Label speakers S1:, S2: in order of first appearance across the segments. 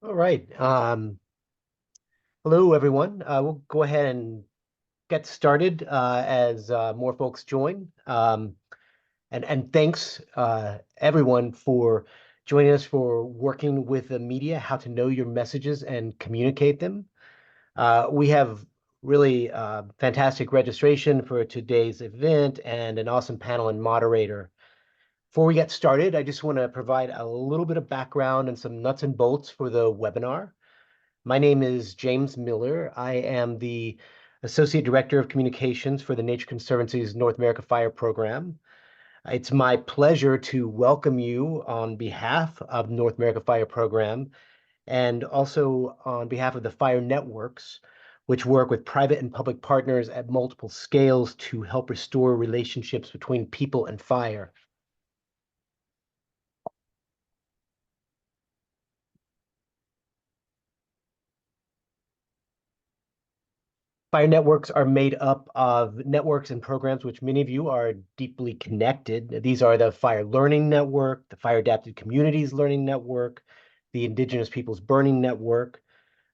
S1: All right. Hello, everyone. We'll go ahead and get started as more folks join. And thanks everyone for joining us for working with the media, how to know your messages and communicate them. We have really fantastic registration for today's event and an awesome panel and moderator. Before we get started, I just want to provide a little bit of background and some nuts and bolts for the webinar. My name is James Miller. I am the Associate Director of Communications for the Nature Conservancy's North America Fire Program. It's my pleasure to welcome you on behalf of North America Fire Program and also on behalf of the fire networks, which work with private and public partners at multiple scales to help restore relationships between people and fire. Fire networks are made up of networks and programs which many of you are deeply connected. These are the Fire Learning Network, the Fire Adapted Communities Learning Network, the Indigenous Peoples Burning Network,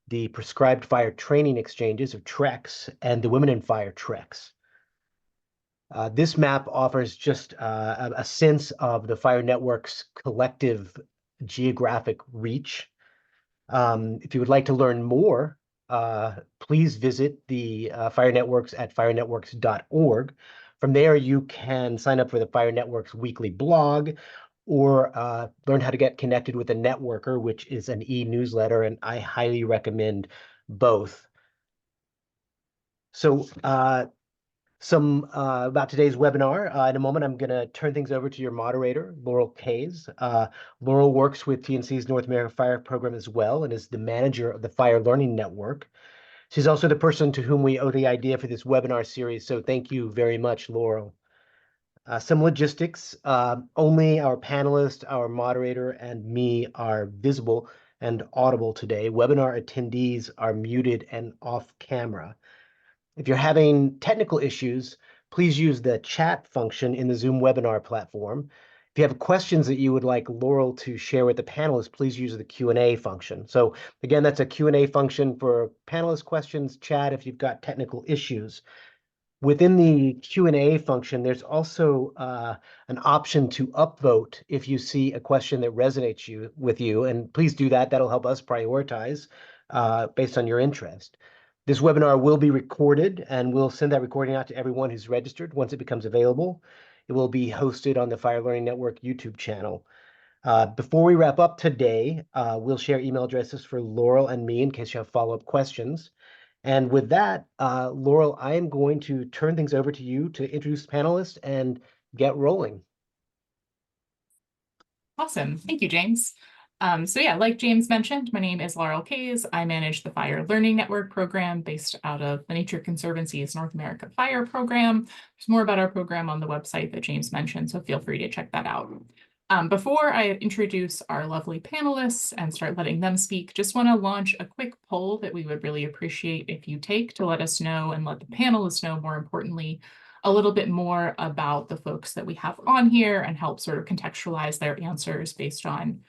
S1: the Prescribed Fire Training Exchanges, or TREX, and the Women in Fire TREX. This map offers just a sense of the fire network's collective geographic reach. If you would like to learn more, please visit the Fire Networks at firenetworks.org. From there, you can sign up for the Fire Networks weekly blog or learn how to get connected with a networker, which is an e-newsletter, and I highly recommend both. So some about today's webinar. In a moment, I'm going to turn things over to your moderator, Laurel Kays. Laurel works with TNC's North American Fire Program as well and is the manager of the Fire Learning Network. She's also the person to whom we owe the idea for this webinar series, so thank you very much, Laurel. Some logistics. Only our panelists, our moderator, and me are visible and audible today. Webinar attendees are muted and off camera. If you're having technical issues, please use the chat function in the Zoom webinar platform. If you have questions that you would like Laurel to share with the panelists, please use the Q&A function. So again, that's a Q&A function for panelist questions, chat if you've got technical issues. Within the Q&A function, there's also an option to upvote if you see a question that resonates with you, and please do that. That'll help us prioritize based on your interest. This webinar will be recorded, and we'll send that recording out to everyone who's registered once it becomes available. It will be hosted on the Fire Learning Network YouTube channel. Before we wrap up today, we'll share email addresses for Laurel and me in case you have follow-up questions. And with that, Laurel, I am going to turn things over to you to introduce the panelists and get rolling.
S2: Awesome. Thank you, James. So yeah, like James mentioned, my name is Laurel Kays. I manage the Fire Learning Network program based out of the Nature Conservancy's North America Fire Program. There's more about our program on the website that James mentioned, so feel free to check that out. Before I introduce our lovely panelists and start letting them speak, just want to launch a quick poll that we would really appreciate if you take to let us know and let the panelists know, more importantly, a little bit more about the folks that we have on here and help sort of contextualize their answers based on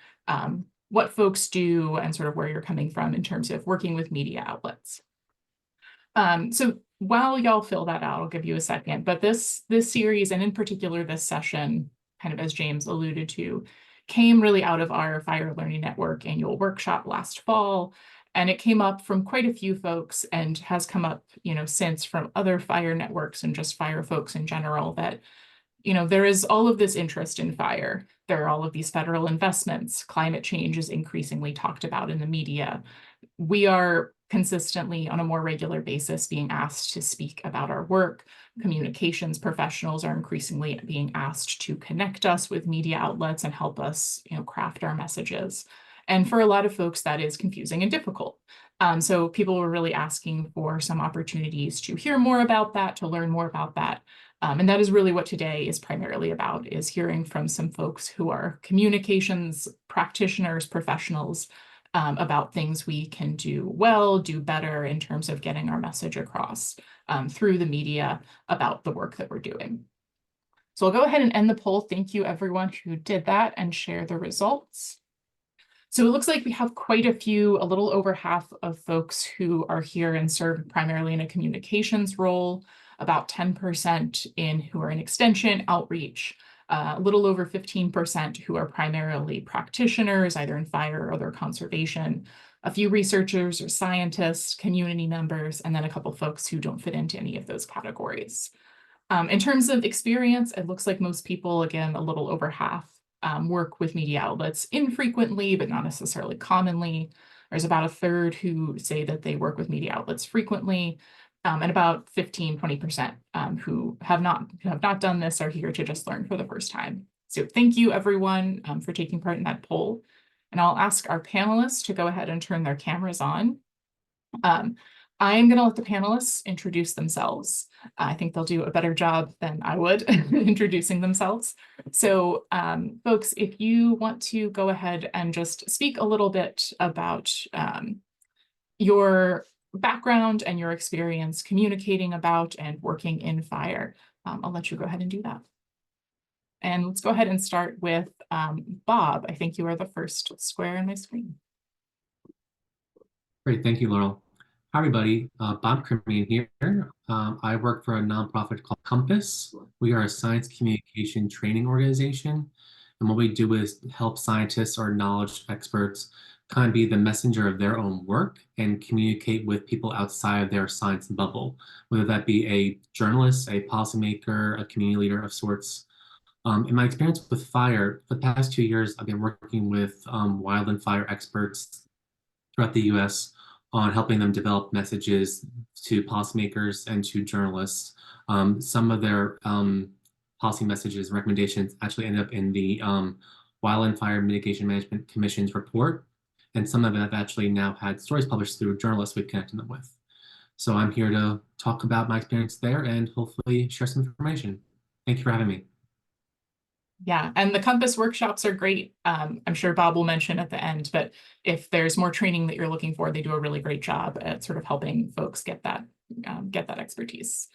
S2: what folks do and sort of where you're coming from in terms of working with media outlets. So while y'all fill that out, I'll give you a second, but this series, and in particular this session, kind of as James alluded to, came really out of our Fire Learning Network annual workshop last fall. And it came up from quite a few folks and has come up, since from other fire networks and just fire folks in general that, there is all of this interest in fire. There are all of these federal investments. Climate change is increasingly talked about in the media. We are consistently on a more regular basis being asked to speak about our work. Communications professionals are increasingly being asked to connect us with media outlets and help us, craft our messages. And for a lot of folks, that is confusing and difficult. So people were really asking for some opportunities to hear more about that, to learn more about that. And that is really what today is primarily about, is hearing from some folks who are communications practitioners, professionals, about things we can do well, do better in terms of getting our message across through the media about the work that we're doing. So I'll go ahead and end the poll. Thank you everyone who did that and share the results. So it looks like we have quite a few, a little over half of folks who are here and serve primarily in a communications role, about 10% in who are in extension outreach, a little over 15% who are primarily practitioners, either in fire or other conservation, a few researchers or scientists, community members, and then a couple folks who don't fit into any of those categories. In terms of experience, it looks like most people, again, a little over half, work with media outlets infrequently, but not necessarily commonly. There's about a third who say that they work with media outlets frequently, and about 15–20% who have not done this are here to just learn for the first time. So thank you, everyone, for taking part in that poll. And I'll ask our panelists to go ahead and turn their cameras on. I'm going to let the panelists introduce themselves. I think they'll do a better job than I would introducing themselves. So folks, if you want to go ahead and just speak a little bit about your background and your experience communicating about and working in fire, I'll let you go ahead and do that. And let's go ahead and start with Bob. I think you are the first square on my screen.
S3: Great, thank you, Laurel. Hi, everybody. Bob Crimian here. I work for a nonprofit called Compass. We are a science communication training organization. And what we do is help scientists or knowledge experts kind of be the messenger of their own work and communicate with people outside of their science bubble, whether that be a journalist, a policymaker, a community leader of sorts. In my experience with fire, for the past 2 years, I've been working with wildland fire experts throughout the US on helping them develop messages to policymakers and to journalists. Some of their policy messages and recommendations actually end up in the Wildland Fire Mitigation Management Commission's report, and some of them have actually now had stories published through journalists we've connected them with. So I'm here to talk about my experience there and hopefully share some information. Thank you for having me.
S2: Yeah, and the Compass workshops are great. I'm sure Bob will mention at the end, but if there's more training that you're looking for, they do a really great job at sort of helping folks get that expertise.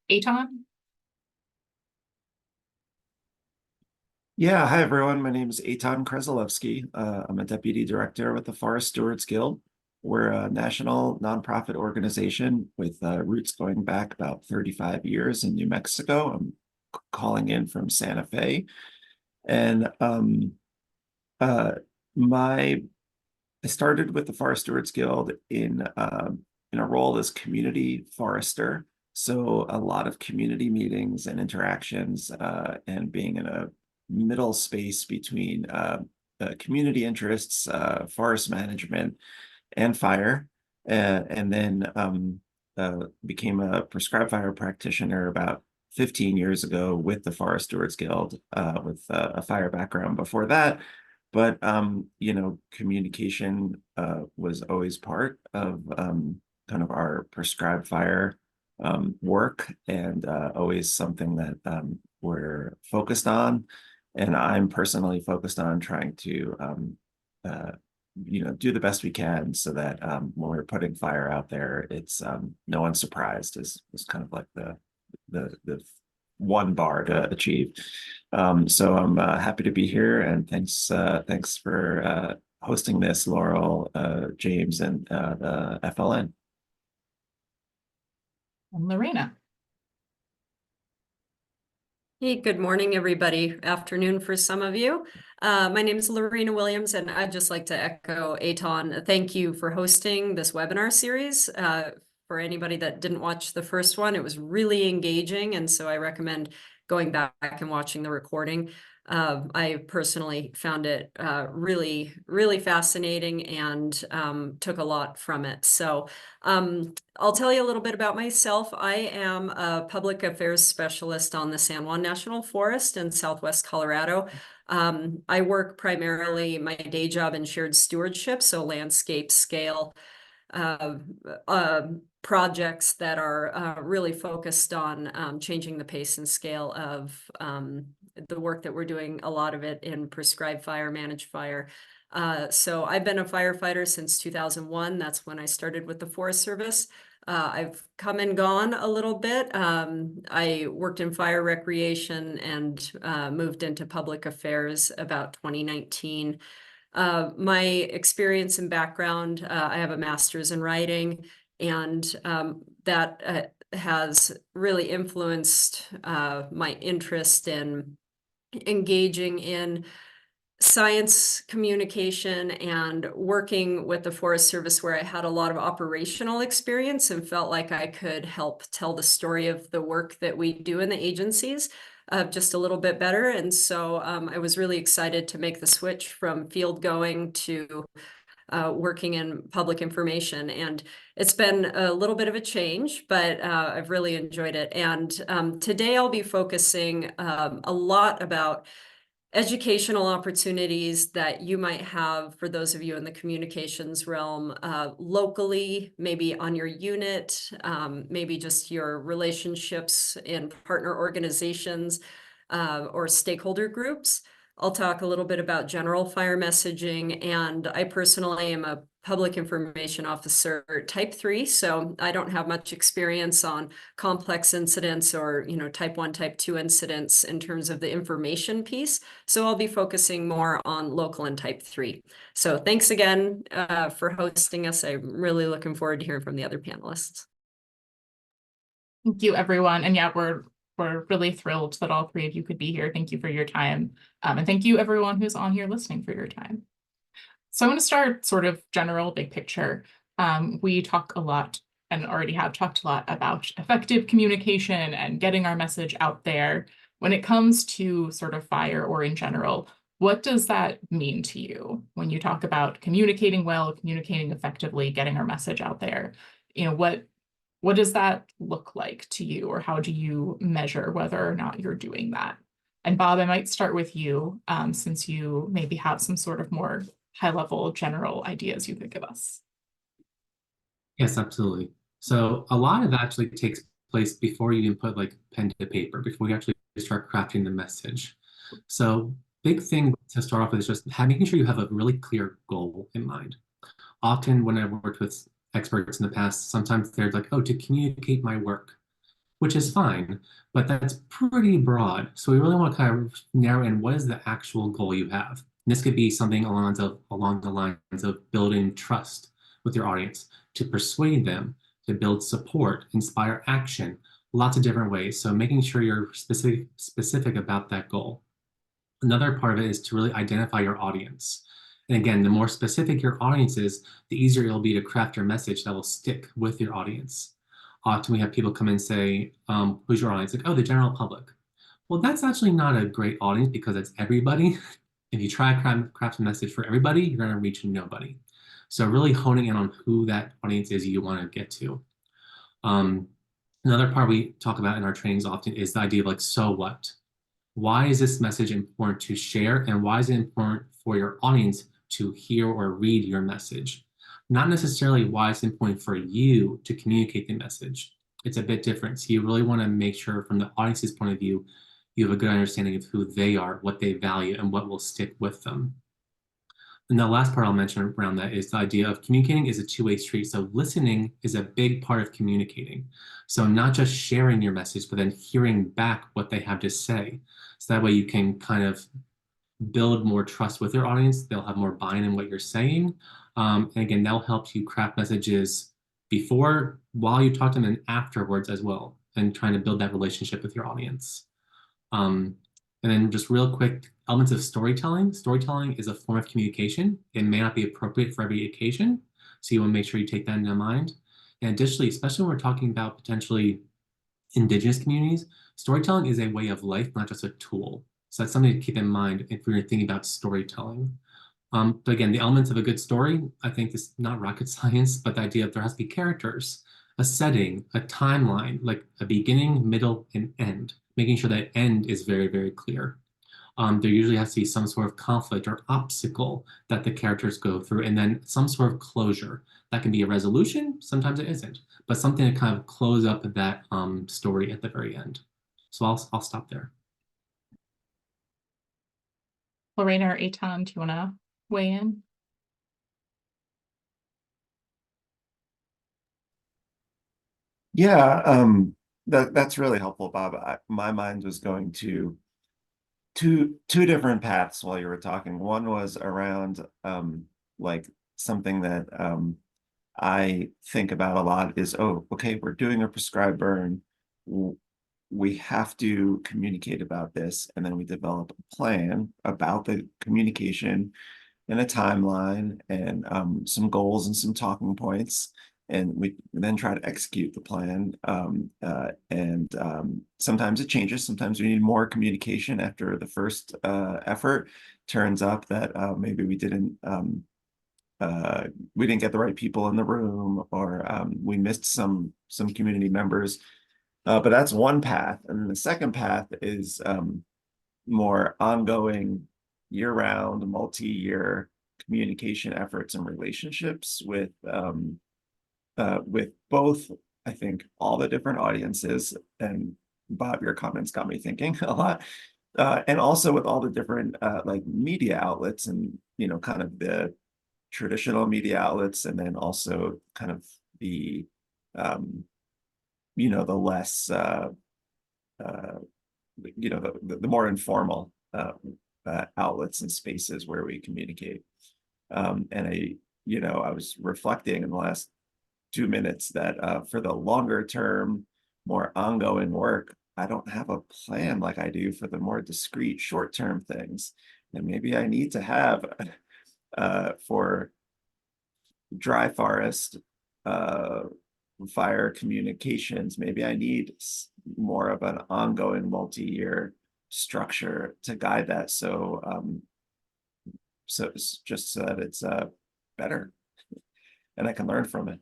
S2: Eytan?
S4: Yeah, hi everyone. My name is Eytan Krasilovsky. I'm a deputy director with the Forest Stewards Guild. We're a national nonprofit organization with roots going back about 35 years in New Mexico. I'm calling in from Santa Fe. And I started with the Forest Stewards Guild in a role as community forester. So a lot of community meetings and interactions and being in a middle space between community interests, forest management, and fire. And then became a prescribed fire practitioner about 15 years ago with the Forest Stewards Guild with a fire background before that. But, communication was always part of kind of our prescribed fire work, and always something that we're focused on. And I'm personally focused on trying to, do the best we can so that when we're putting fire out there, it's no one's surprised is kind of like the one bar to achieve. So I'm happy to be here, and thanks for hosting this, Laurel, James, and the FLN.
S2: And Lorena.
S5: Hey, good morning, everybody. Afternoon for some of you. My name is Lorena Williams, and I'd just like to echo Eytan. Thank you for hosting this webinar series. For anybody that didn't watch the first one, it was really engaging, and so I recommend going back and watching the recording. I personally found it really, really fascinating and took a lot from it. So I'll tell you a little bit about myself. I am a public affairs specialist on the San Juan National Forest in Southwest Colorado. I work primarily my day job in shared stewardship, so landscape scale projects that are really focused on changing the pace and scale of the work that we're doing, a lot of it in prescribed fire, managed fire. So I've been a firefighter since 2001. That's when I started with the Forest Service. I've come and gone a little bit. I worked in fire recreation and moved into public affairs about 2019. My experience and background, I have a master's in writing, and that has really influenced my interest in engaging in science communication and working with the Forest Service, where I had a lot of operational experience and felt like I could help tell the story of the work that we do in the agencies just a little bit better. And so I was really excited to make the switch from field going to working in public information. And it's been a little bit of a change, but I've really enjoyed it. And today I'll be focusing a lot about educational opportunities that you might have for those of you in the communications realm, locally, maybe on your unit, maybe just your relationships in partner organizations or stakeholder groups. I'll talk a little bit about general fire messaging, and I personally am a public information officer type 3, so I don't have much experience on complex incidents or, type 1, type 2 incidents in terms of the information piece. So I'll be focusing more on local and type 3. So thanks again for hosting us. I'm really looking forward to hearing from the other panelists.
S2: Thank you, everyone. And yeah, we're really thrilled that all three of you could be here. Thank you for your time. And thank you, everyone who's on here listening, for your time. So I'm going to start sort of general, big picture. We talk a lot and already have talked a lot about effective communication and getting our message out there. When it comes to sort of fire or in general, what does that mean to you when you talk about communicating well, communicating effectively, getting our message out there? What does that look like to you, or how do you measure whether or not you're doing that? And Bob, I might start with you, since you maybe have some sort of more high-level general ideas you could give us.
S3: Yes, absolutely. So a lot of that actually takes place before you even put like pen to paper, before you actually start crafting the message. So big thing to start off with is just making sure you have a really clear goal in mind. Often when I've worked with experts in the past, sometimes they're like, oh, to communicate my work, which is fine, but that's pretty broad. So we really want to kind of narrow in what is the actual goal you have. And this could be something along the lines of building trust with your audience, to persuade them, to build support, inspire action, lots of different ways. So making sure you're specific about that goal. Another part of it is to really identify your audience. And again, the more specific your audience is, the easier it'll be to craft your message that will stick with your audience. Often we have people come and say, who's your audience? Like, oh, the general public. Well, that's actually not a great audience because it's everybody. If you try to craft a message for everybody, you're going to reach nobody. So really honing in on who that audience is you want to get to. Another part we talk about in our trainings often is the idea of like, so what? Why is this message important to share? And why is it important for your audience to hear or read your message? Not necessarily why it's important for you to communicate the message. It's a bit different. So you really want to make sure from the audience's point of view, you have a good understanding of who they are, what they value, and what will stick with them. And the last part I'll mention around that is the idea of communicating is a two-way street. So listening is a big part of communicating. So not just sharing your message, but then hearing back what they have to say. So that way you can kind of build more trust with your audience. They'll have more buy-in in what you're saying. And again, that'll help you craft messages before, while you talk to them, and afterwards as well, and trying to build that relationship with your audience. And then just real quick, elements of storytelling. Storytelling is a form of communication. It may not be appropriate for every occasion, so you want to make sure you take that into mind. And additionally, especially when we're talking about potentially Indigenous communities, storytelling is a way of life, not just a tool. So that's something to keep in mind if we're thinking about storytelling. But again, the elements of a good story, I think is not rocket science, but the idea of there has to be characters, a setting, a timeline, like a beginning, middle, and end, making sure that end is very, very clear. There usually has to be some sort of conflict or obstacle that the characters go through, and then some sort of closure. That can be a resolution, sometimes it isn't, but something to kind of close up that story at the very end. So I'll stop there.
S2: Lorena or Eytan, do you want to weigh in?
S4: Yeah, that's really helpful, Bob. My mind was going to two different paths while you were talking. One was around like something that I think about a lot is, oh, okay, we're doing a prescribed burn. We have to communicate about this, and then we develop a plan about the communication and a timeline and some goals and some talking points. And we then try to execute the plan. Sometimes it changes. Sometimes we need more communication after the first effort. Turns up that maybe we didn't get the right people in the room, or we missed some community members. But that's one path. And then the second path is more ongoing, year-round, multi-year communication efforts and relationships with both, I think, all the different audiences. And Bob, your comments got me thinking a lot. And also with all the different like media outlets, and kind of the traditional media outlets, and then also kind of the the less the more informal outlets and spaces where we communicate. And I was reflecting in the last 2 minutes that for the longer term, more ongoing work, I don't have a plan like I do for the more discrete short-term things. And maybe I need to have for dry forest fire communications, maybe I need more of an ongoing multi-year structure to guide that. So it's just so that it's better and I can learn from it.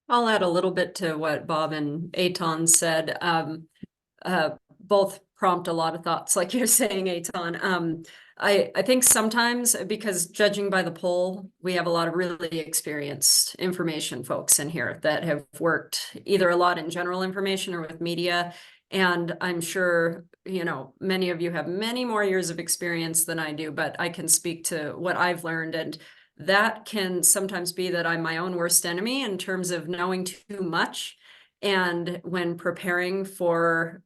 S5: I'll add a little bit to what Bob and Eytan said. Both prompt a lot of thoughts, like you're saying, Eytan. I think sometimes, because judging by the poll, we have a lot of really experienced information folks in here that have worked either a lot in general information or with media. And I'm sure, many of you have many more years of experience than I do, but I can speak to what I've learned. And that can sometimes be that I'm my own worst enemy in terms of knowing too much. And when preparing for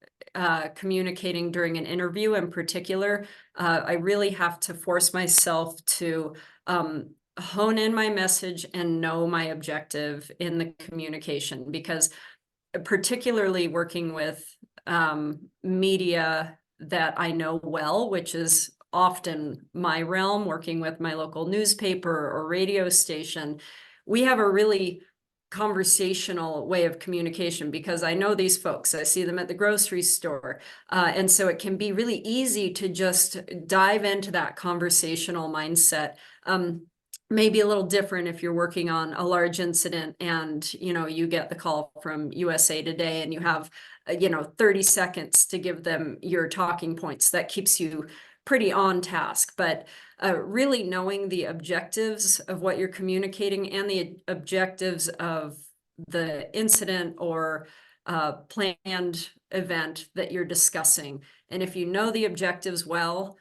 S5: communicating during an interview in particular, I really have to force myself to hone in my message and know my objective in the communication, because particularly working with media that I know well, which is often my realm, working with my local newspaper or radio station, we have a really conversational way of communication because I know these folks. I see them at the grocery store. And so it can be really easy to just dive into that conversational mindset. Maybe a little different if you're working on a large incident and, you get the call from USA Today and you have, 30 seconds to give them your talking points. That keeps you pretty on task, but really knowing the objectives of what you're communicating and the objectives of the incident or planned event that you're discussing. And if you know the objectives well,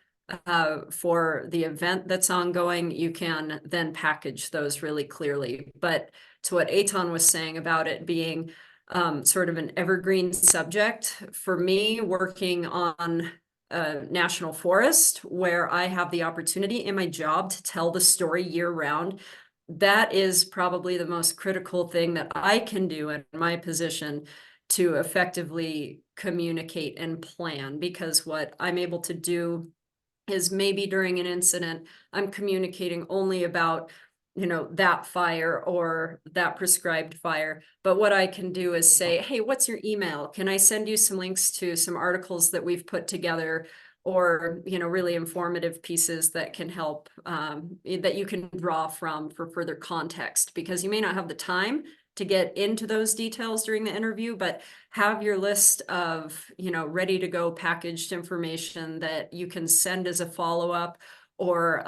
S5: for the event that's ongoing, you can then package those really clearly. But to what Eytan was saying about it being sort of an evergreen subject, for me, working on a national forest where I have the opportunity in my job to tell the story year round, that is probably the most critical thing that I can do in my position to effectively communicate and plan, because what I'm able to do is maybe during an incident, I'm communicating only about, that fire or that prescribed fire. But what I can do is say, hey, what's your email? Can I send you some links to some articles that we've put together, or, really informative pieces that can help, that you can draw from for further context, because you may not have the time to get into those details during the interview, but have your list of, ready to go packaged information that you can send as a follow-up, or,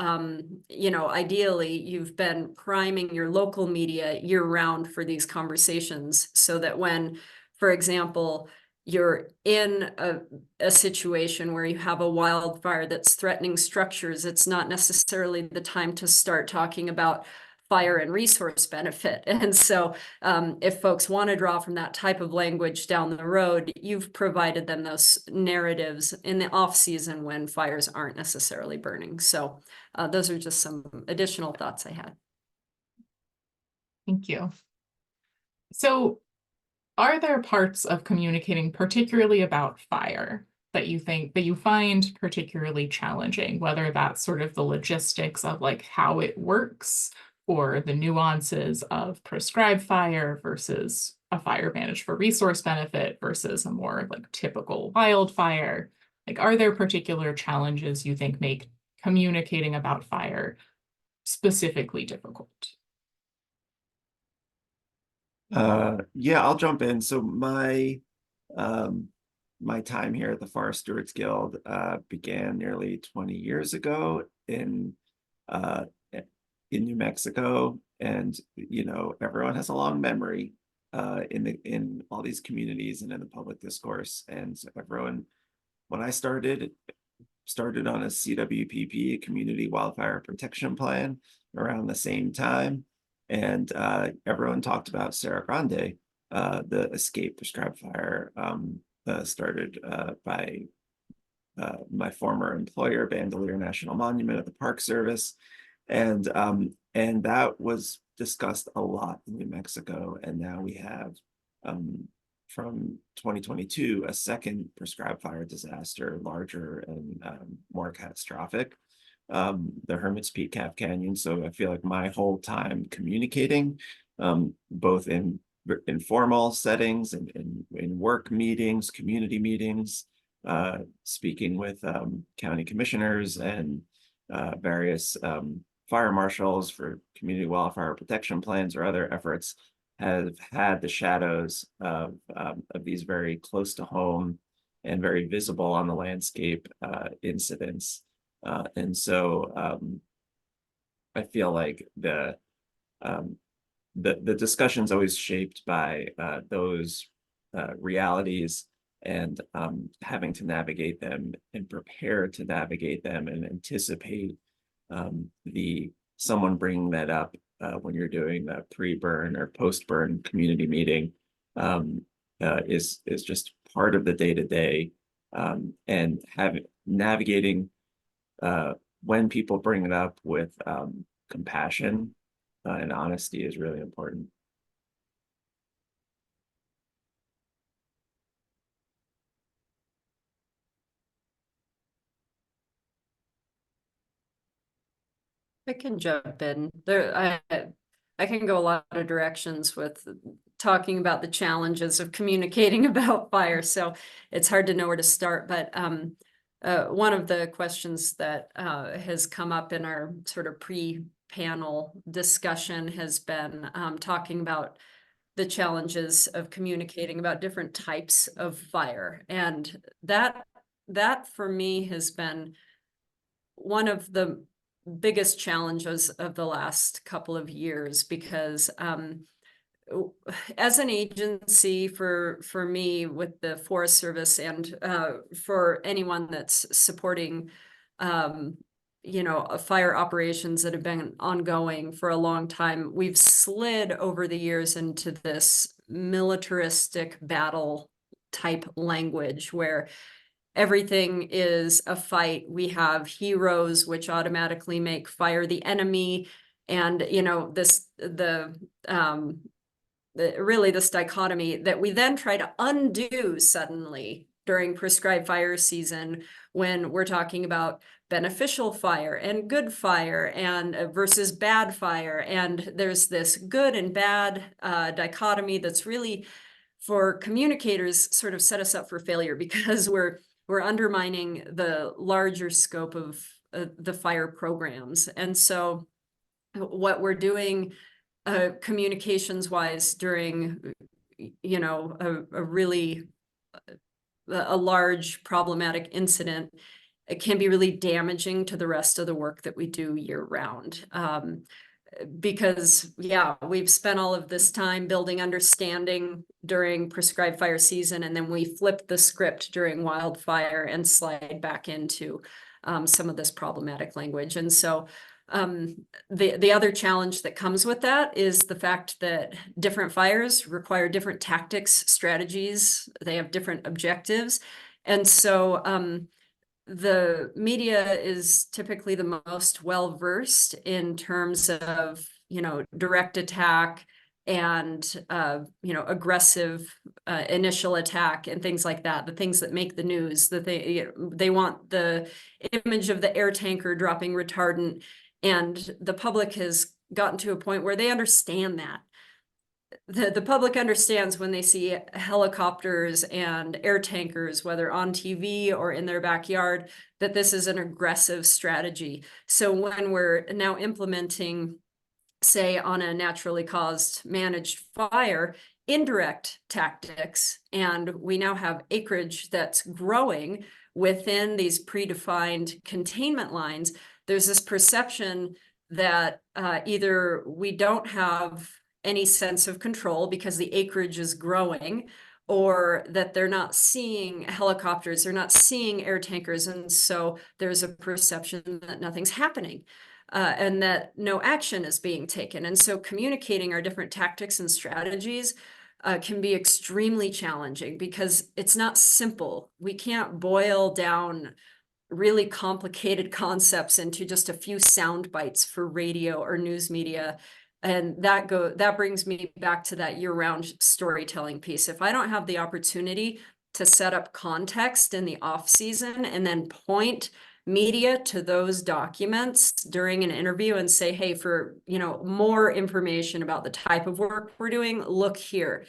S5: ideally you've been priming your local media year round for these conversations, so that when, for example, you're in a situation where you have a wildfire that's threatening structures, it's not necessarily the time to start talking about fire and resource benefit. And so if folks want to draw from that type of language down the road, you've provided them those narratives in the off season when fires aren't necessarily burning. So those are just some additional thoughts I had.
S2: Thank you. So are there parts of communicating particularly about fire that you find particularly challenging, whether that's sort of the logistics of like how it works or the nuances of prescribed fire versus a fire managed for resource benefit versus a more like typical wildfire? Like, are there particular challenges you think make communicating about fire specifically difficult?
S4: Yeah, I'll jump in. So my time here at the Forest Stewards Guild began nearly 20 years ago in New Mexico, and everyone has a long memory in all these communities and in the public discourse. And so when I started on a CWPP, a Community Wildfire Protection Plan, around the same time. And everyone talked about Serra Grande, the escape prescribed fire started by my former employer, Bandelier National Monument at the Park Service. And that was discussed a lot in New Mexico. And now we have, from 2022, a second prescribed fire disaster, larger and more catastrophic. The Hermit's Peak Calf Canyon. So I feel like my whole time communicating, both in informal settings and in work meetings, community meetings, speaking with county commissioners and various fire marshals for community wildfire protection plans or other efforts, have had the shadows of these very close to home and very visible on the landscape incidents. And so I feel like the discussion's always shaped by those realities, and having to navigate them and prepare to navigate them and anticipate someone bringing that up when you're doing a pre-burn or post-burn community meeting is just part of the day-to-day, and navigating when people bring it up with compassion and honesty is really important.
S5: I can jump in there. I can go a lot of directions with talking about the challenges of communicating about fire. So it's hard to know where to start. But one of the questions that has come up in our sort of pre-panel discussion has been talking about the challenges of communicating about different types of fire. And that for me has been one of the biggest challenges of the last couple of years, because as an agency for me with the Forest Service and for anyone that's supporting fire operations that have been ongoing for a long time, we've slid over the years into this militaristic battle type language where everything is a fight. We have heroes, which automatically make fire the enemy. And, this dichotomy that we then try to undo suddenly during prescribed fire season, when we're talking about beneficial fire and good fire and versus bad fire. And there's this good and bad dichotomy that's really, for communicators, sort of set us up for failure, because we're undermining the larger scope of the fire programs. And so what we're doing communications wise during, a large problematic incident, it can be really damaging to the rest of the work that we do year round. Because we've spent all of this time building understanding during prescribed fire season, and then we flip the script during wildfire and slide back into some of this problematic language. And so The other challenge that comes with that is the fact that different fires require different tactics, strategies. They have different objectives. And so the media is typically the most well-versed in terms of, direct attack and, aggressive initial attack and things like that, the things that make the news, that they want the image of the air tanker dropping retardant. And the public has gotten to a point where they understand that. The public understands when they see helicopters and air tankers, whether on TV or in their backyard, that this is an aggressive strategy. So when we're now implementing, say, on a naturally caused managed fire, indirect tactics, and we now have acreage that's growing within these predefined containment lines, there's this perception that either we don't have any sense of control because the acreage is growing, or that they're not seeing helicopters, they're not seeing air tankers, and so there's a perception that nothing's happening. And that no action is being taken. And so communicating our different tactics and strategies can be extremely challenging because it's not simple. We can't boil down really complicated concepts into just a few sound bites for radio or news media. And that brings me back to that year-round storytelling piece. If I don't have the opportunity to set up context in the off season and then point media to those documents during an interview and say, hey, for more information about the type of work we're doing, look here.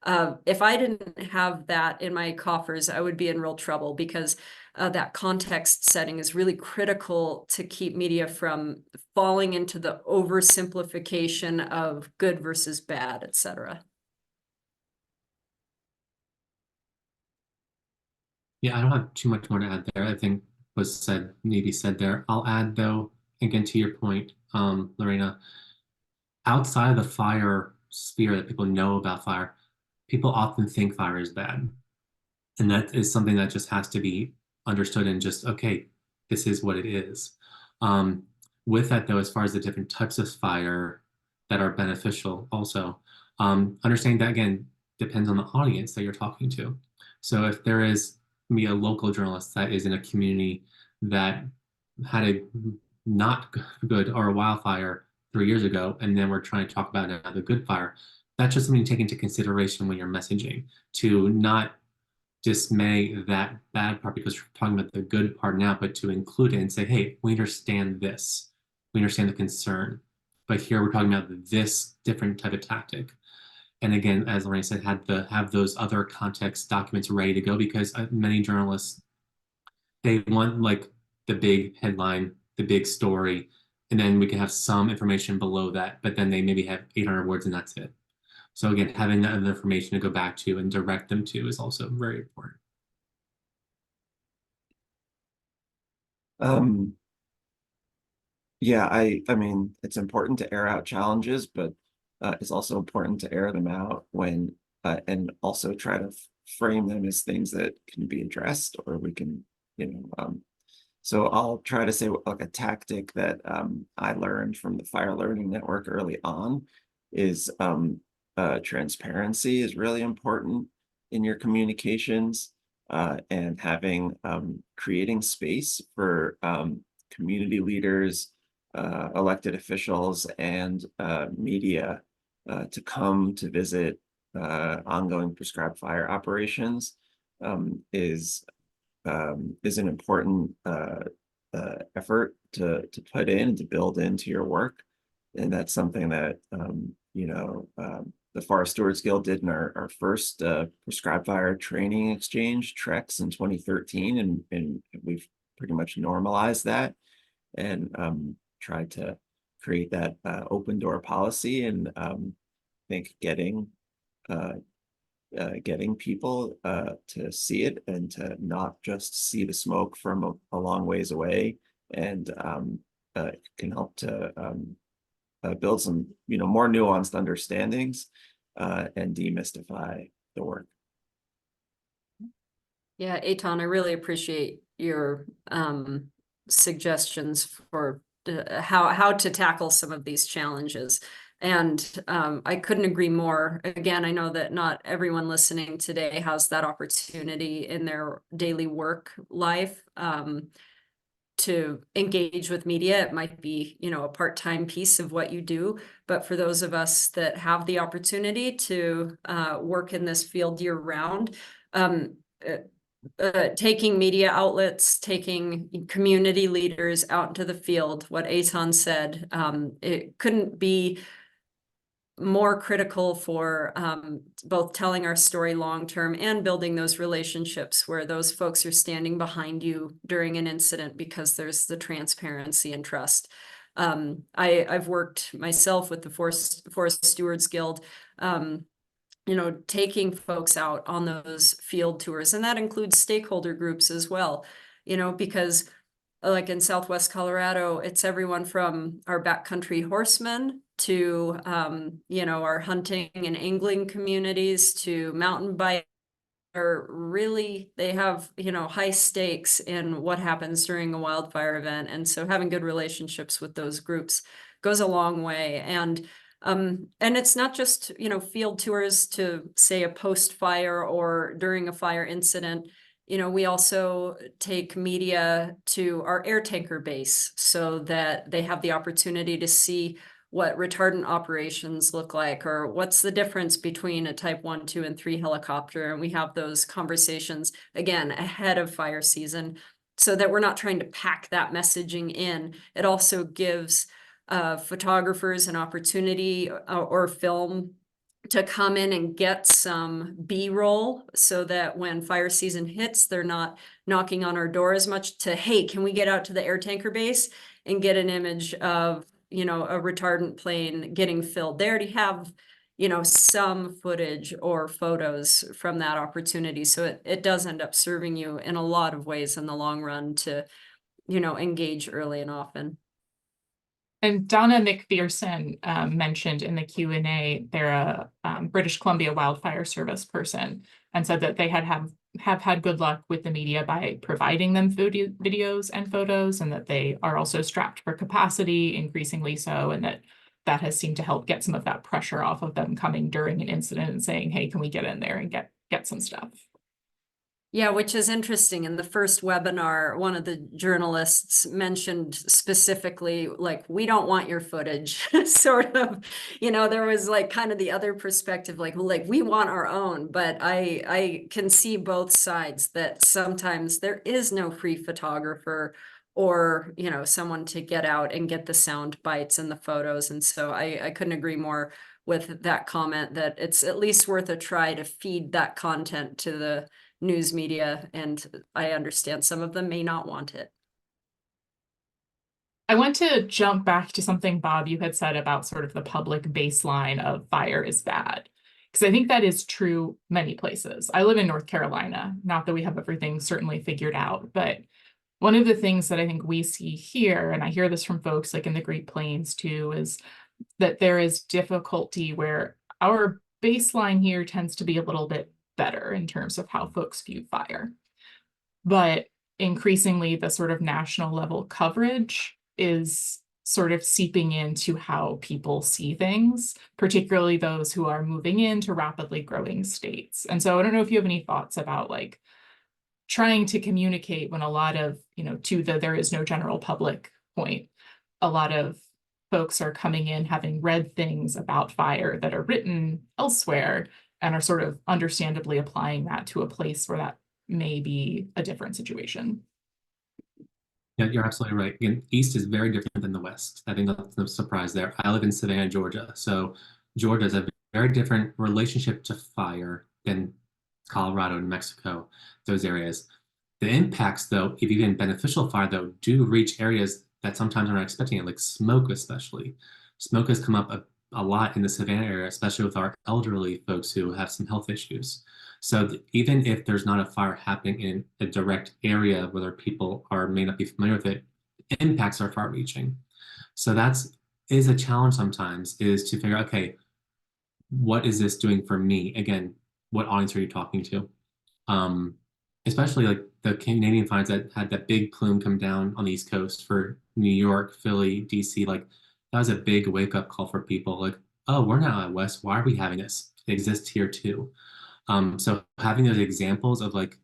S5: If I didn't have that in my coffers, I would be in real trouble because that context setting is really critical to keep media from falling into the oversimplification of good versus bad, et cetera.
S3: Yeah, I don't have too much more to add there. I think was said, maybe said there. I'll add though, again, to your point, Lorena, outside of the fire sphere that people know about fire, people often think fire is bad. And that is something that just has to be understood and just, okay, this is what it is. With that though, as far as the different types of fire that are beneficial also, understanding that again, depends on the audience that you're talking to. So if there is me, a local journalist that is in a community that had a not good or a wildfire 3 years ago, and then we're trying to talk about another good fire, that's just something to take into consideration when you're messaging, to not dismay that bad part because we're talking about the good part now, but to include it and say, hey, we understand this. We understand the concern. But here we're talking about this different type of tactic. And again, as Lorena said, have those other context documents ready to go because many journalists, they want like the big headline, the big story, and then we can have some information below that, but then they maybe have 800 words and that's it. So again, having that other information to go back to and direct them to is also very important.
S4: Yeah, I mean, it's important to air out challenges, but it's also important to air them out when and also try to frame them as things that can be addressed, or we can, so I'll try to say like a tactic that I learned from the Fire Learning Network early on is transparency is really important in your communications, and having creating space for community leaders, elected officials, and media to come to visit ongoing prescribed fire operations is an important effort to put in and to build into your work. And that's something that the Forest Stewards Guild did in our first prescribed fire training exchange, TREX, in 2013, and we've pretty much normalized that and tried to create that open door policy. And I think getting people to see it and to not just see the smoke from a long ways away, and can help to build some more nuanced understandings and demystify the work.
S5: Yeah, Eytan, I really appreciate your suggestions for how to tackle some of these challenges. And I couldn't agree more. Again, I know that not everyone listening today has that opportunity in their daily work life to engage with media. It might be, a part-time piece of what you do, but for those of us that have the opportunity to work in this field year-round, taking media outlets, taking community leaders out into the field, what Eytan said, it couldn't be more critical for both telling our story long-term and building those relationships where those folks are standing behind you during an incident because there's the transparency and trust. I've worked myself with the Forest Stewards Guild, taking folks out on those field tours, and that includes stakeholder groups as well, because like in Southwest Colorado, it's everyone from our backcountry horsemen to, our hunting and angling communities to mountain bike. Are really, they have, high stakes in what happens during a wildfire event. And so having good relationships with those groups goes a long way. And it's not just, field tours to say a post-fire or during a fire incident. We also take media to our air tanker base so that they have the opportunity to see what retardant operations look like, or what's the difference between a type 1, 2, and 3 helicopter. And we have those conversations, again, ahead of fire season so that we're not trying to pack that messaging in. It also gives photographers an opportunity or film to come in and get some B-roll so that when fire season hits, they're not knocking on our door as much to, hey, can we get out to the air tanker base and get an image of, a retardant plane getting filled. They already have, some footage or photos from that opportunity. So it does end up serving you in a lot of ways in the long run to, engage early and often.
S2: And Donna McPherson mentioned in the Q&A, they're a British Columbia Wildfire Service person, and said that they have had good luck with the media by providing them videos and photos, and that they are also strapped for capacity, increasingly so, and that has seemed to help get some of that pressure off of them coming during an incident and saying, hey, can we get in there and get some stuff?
S5: Yeah, which is interesting. In the first webinar, one of the journalists mentioned specifically, like, we don't want your footage, sort of, there was like kind of the other perspective, like, well, like we want our own, but I can see both sides that sometimes there is no free photographer or, someone to get out and get the sound bites and the photos. And so I couldn't agree more with that comment that it's at least worth a try to feed that content to the news media, and I understand some of them may not want it.
S2: I want to jump back to something, Bob, you had said about sort of the public baseline of fire is bad, because I think that is true many places. I live in North Carolina, not that we have everything certainly figured out, but one of the things that I think we see here, and I hear this from folks like in the Great Plains too, is that there is difficulty where our baseline here tends to be a little bit better in terms of how folks view fire. But increasingly, the sort of national level coverage is sort of seeping into how people see things, particularly those who are moving into rapidly growing states. And so I don't know if you have any thoughts about like trying to communicate when a lot of, to the there is no general public point, a lot of folks are coming in having read things about fire that are written elsewhere and are sort of understandably applying that to a place where that may be a different situation.
S3: Yeah, you're absolutely right. Again, East is very different than the West. I think that's no surprise there. I live in Savannah, Georgia. So Georgia is a very different relationship to fire than Colorado and Mexico, those areas. The impacts, though, if even beneficial fire, though, do reach areas that sometimes are not expecting it, like smoke especially. Smoke has come up a lot in the Savannah area, especially with our elderly folks who have some health issues. So even if there's not a fire happening in a direct area where people may not be familiar with it, the impacts are far reaching. So is a challenge sometimes, is to figure out, okay, what is this doing for me? Again, what audience are you talking to? Especially like the Canadian fires that had that big plume come down on the East Coast for New York, Philly, DC, like that was a big wake up call for people. Like, oh, we're not out west. Why are we having this? It exists here too. So having those examples of like,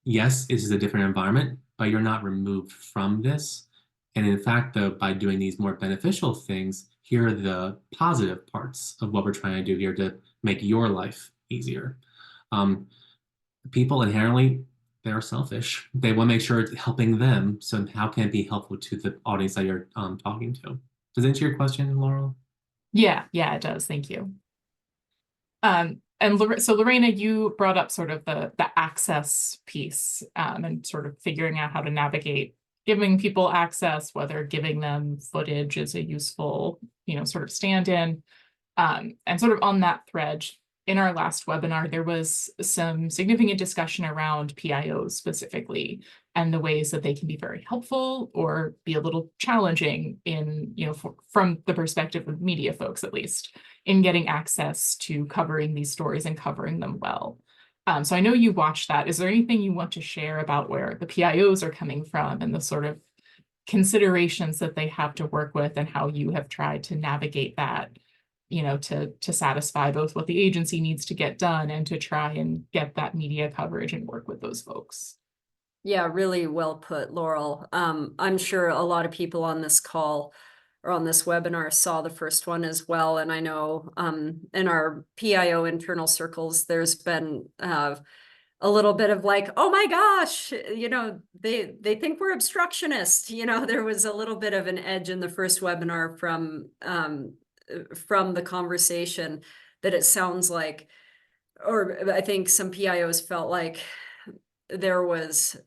S3: yes, this is a different environment, but you're not removed from this. And in fact, though, by doing these more beneficial things, here are the positive parts of what we're trying to do here to make your life easier. People inherently, they're selfish. They want to make sure it's helping them. So how can it be helpful to the audience that you're talking to? Does that answer your question, Laurel?
S2: Yeah, it does. Thank you. So Lorena, you brought up sort of the access piece, and sort of figuring out how to navigate giving people access, whether giving them footage is a useful, sort of stand-in. And sort of on that thread, in our last webinar, there was some significant discussion around PIOs specifically, and the ways that they can be very helpful or be a little challenging in, from the perspective of media folks, at least, in getting access to covering these stories and covering them well. So I know you watched that. Is there anything you want to share about where the PIOs are coming from and the sort of considerations that they have to work with and how you have tried to navigate that, to satisfy both what the agency needs to get done and to try and get that media coverage and work with those folks?
S5: Yeah, really well put, Laurel. I'm sure a lot of people on this call or on this webinar saw the first one as well. And I know in our PIO internal circles, there's been a little bit of like, oh my gosh, they think we're obstructionists. There was a little bit of an edge in the first webinar from the conversation that it sounds like, or I think some PIOs felt like there was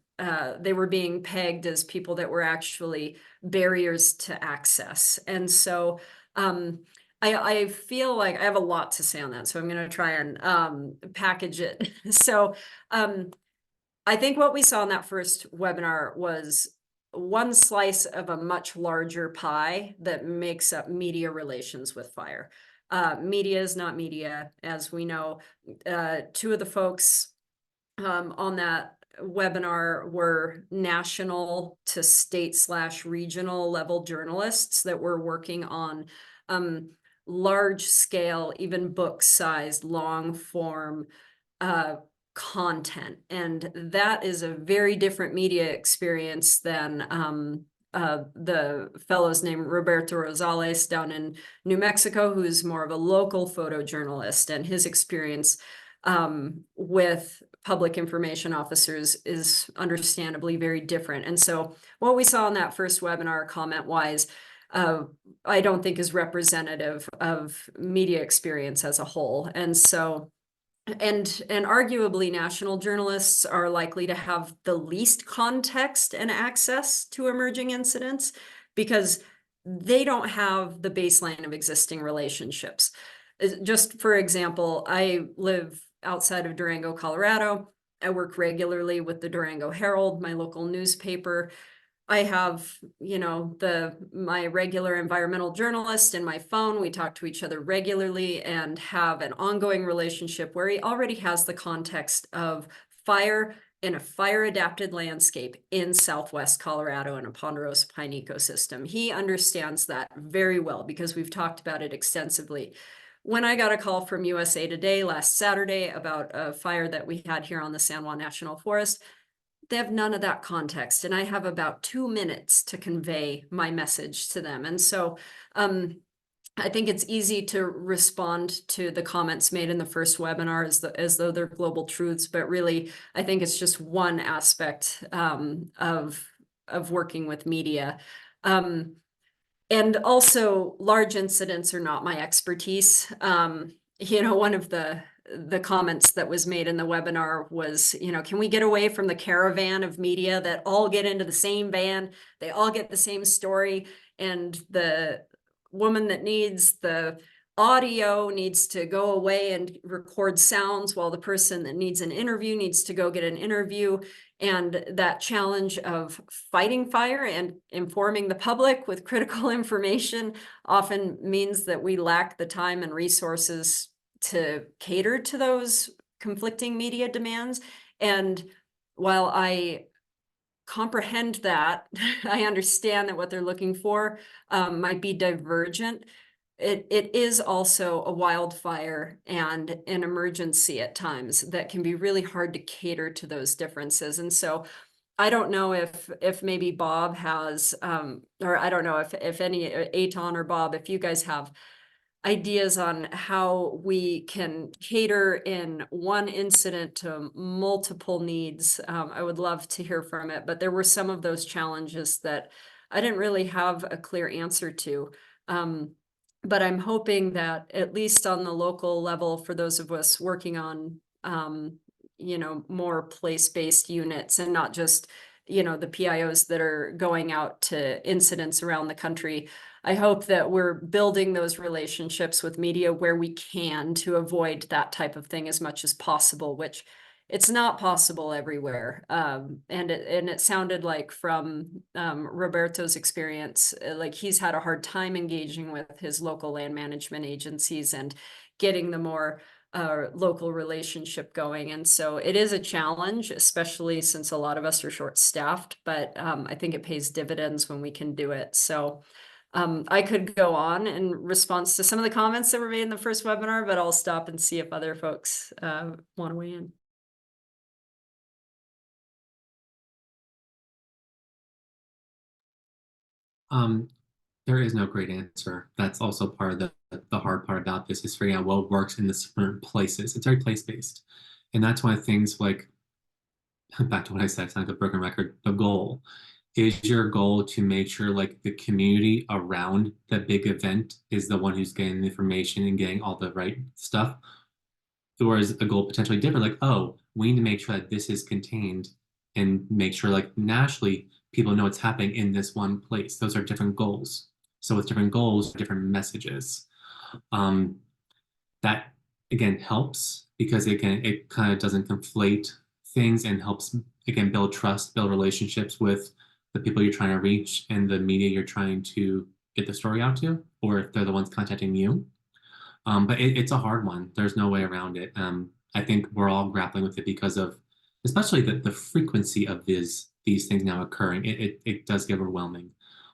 S5: they were being pegged as people that were actually barriers to access. And so I feel like I have a lot to say on that, so I'm going to try and package it. So I think what we saw in that first webinar was one slice of a much larger pie that makes up media relations with fire. Media is not media, as we know. Two of the folks on that webinar were national to state/regional level journalists that were working on large scale, even book sized, long form content. And that is a very different media experience than the fellow's named Roberto Rosales down in New Mexico, who's more of a local photojournalist, and his experience with public information officers is understandably very different. And so what we saw in that first webinar comment-wise, I don't think is representative of media experience as a whole. And so, and arguably national journalists are likely to have the least context and access to emerging incidents because they don't have the baseline of existing relationships. Just for example, I live outside of Durango, Colorado. I work regularly with the Durango Herald, my local newspaper. I have, my regular environmental journalist in my phone. We talk to each other regularly and have an ongoing relationship where he already has the context of fire in a fire-adapted landscape in Southwest Colorado in a ponderosa pine ecosystem. He understands that very well because we've talked about it extensively. When I got a call from USA Today last Saturday about a fire that we had here on the San Juan National Forest, they have none of that context. And I have about 2 minutes to convey my message to them. And so I think it's easy to respond to the comments made in the first webinar as though they're global truths, but really, I think it's just one aspect of working with media. And also, large incidents are not my expertise. One of the comments that was made in the webinar was, can we get away from the caravan of media that all get into the same van, they all get the same story, and the woman that needs the audio needs to go away and record sounds while the person that needs an interview needs to go get an interview. And that challenge of fighting fire and informing the public with critical information often means that we lack the time and resources to cater to those conflicting media demands. And while I comprehend that, I understand that what they're looking for might be divergent. It is also a wildfire and an emergency at times that can be really hard to cater to those differences. And so I don't know if maybe Bob has, or I don't know if any, Eytan or Bob, if you guys have ideas on how we can cater in one incident to multiple needs. I would love to hear from it, but there were some of those challenges that I didn't really have a clear answer to. But I'm hoping that at least on the local level, for those of us working on, more place-based units and not just, the PIOs that are going out to incidents around the country, I hope that we're building those relationships with media where we can to avoid that type of thing as much as possible, which it's not possible everywhere. And it sounded like from Roberto's experience, like he's had a hard time engaging with his local land management agencies and getting the more local relationship going. And so it is a challenge, especially since a lot of us are short-staffed, but I think it pays dividends when we can do it. So I could go on in response to some of the comments that were made in the first webinar, but I'll stop and see if other folks want to weigh in.
S3: There is no great answer. That's also part of the hard part about this, is figuring out what works in the different places. It's very place-based. And that's why things like, back to what I said, it's like a broken record, the goal. Is your goal to make sure like the community around the big event is the one who's getting the information and getting all the right stuff? Or is a goal potentially different? Like, oh, we need to make sure that this is contained and make sure like nationally people know what's happening in this one place. Those are different goals. So with different goals, different messages. That again helps because again, it kind of doesn't conflate things and helps again build trust, build relationships with the people you're trying to reach and the media you're trying to get the story out to, or if they're the ones contacting you. But it's a hard one. There's no way around it. I think we're all grappling with it because of especially the frequency of these things now occurring. It does get overwhelming.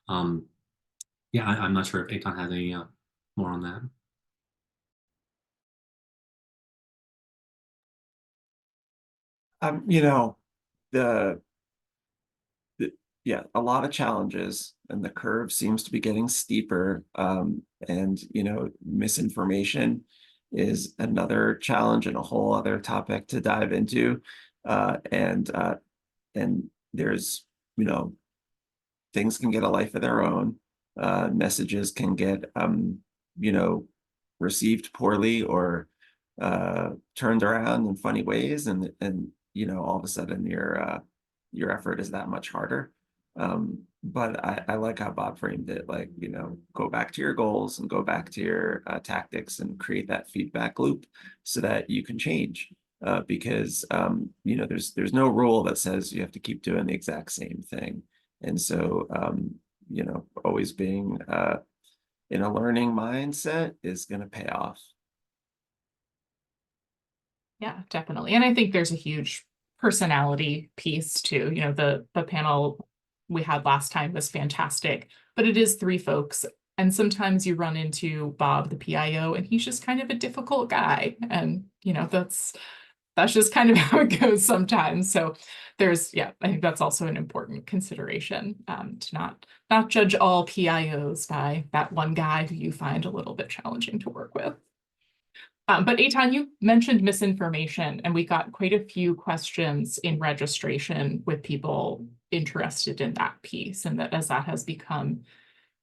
S3: Yeah, I'm not sure if Eytan has any more on that.
S4: You know, the yeah, a lot of challenges, and the curve seems to be getting steeper. And misinformation is another challenge and a whole other topic to dive into. And there's, things can get a life of their own. Messages can get, received poorly or turned around in funny ways, and all of a sudden your effort is that much harder. But I like how Bob framed it, like, go back to your goals and go back to your tactics and create that feedback loop so that you can change. Because there's no rule that says you have to keep doing the exact same thing. And so always being in a learning mindset is going to pay off.
S2: Yeah, definitely. And I think there's a huge personality piece too. The panel we had last time was fantastic, but it is 3 folks. And sometimes you run into Bob, the PIO, and he's just kind of a difficult guy. And, that's just kind of how it goes sometimes. So I think that's also an important consideration, to not judge all PIOs by that one guy who you find a little bit challenging to work with. But Eytan, you mentioned misinformation, and we got quite a few questions in registration with people interested in that piece, and that as that has become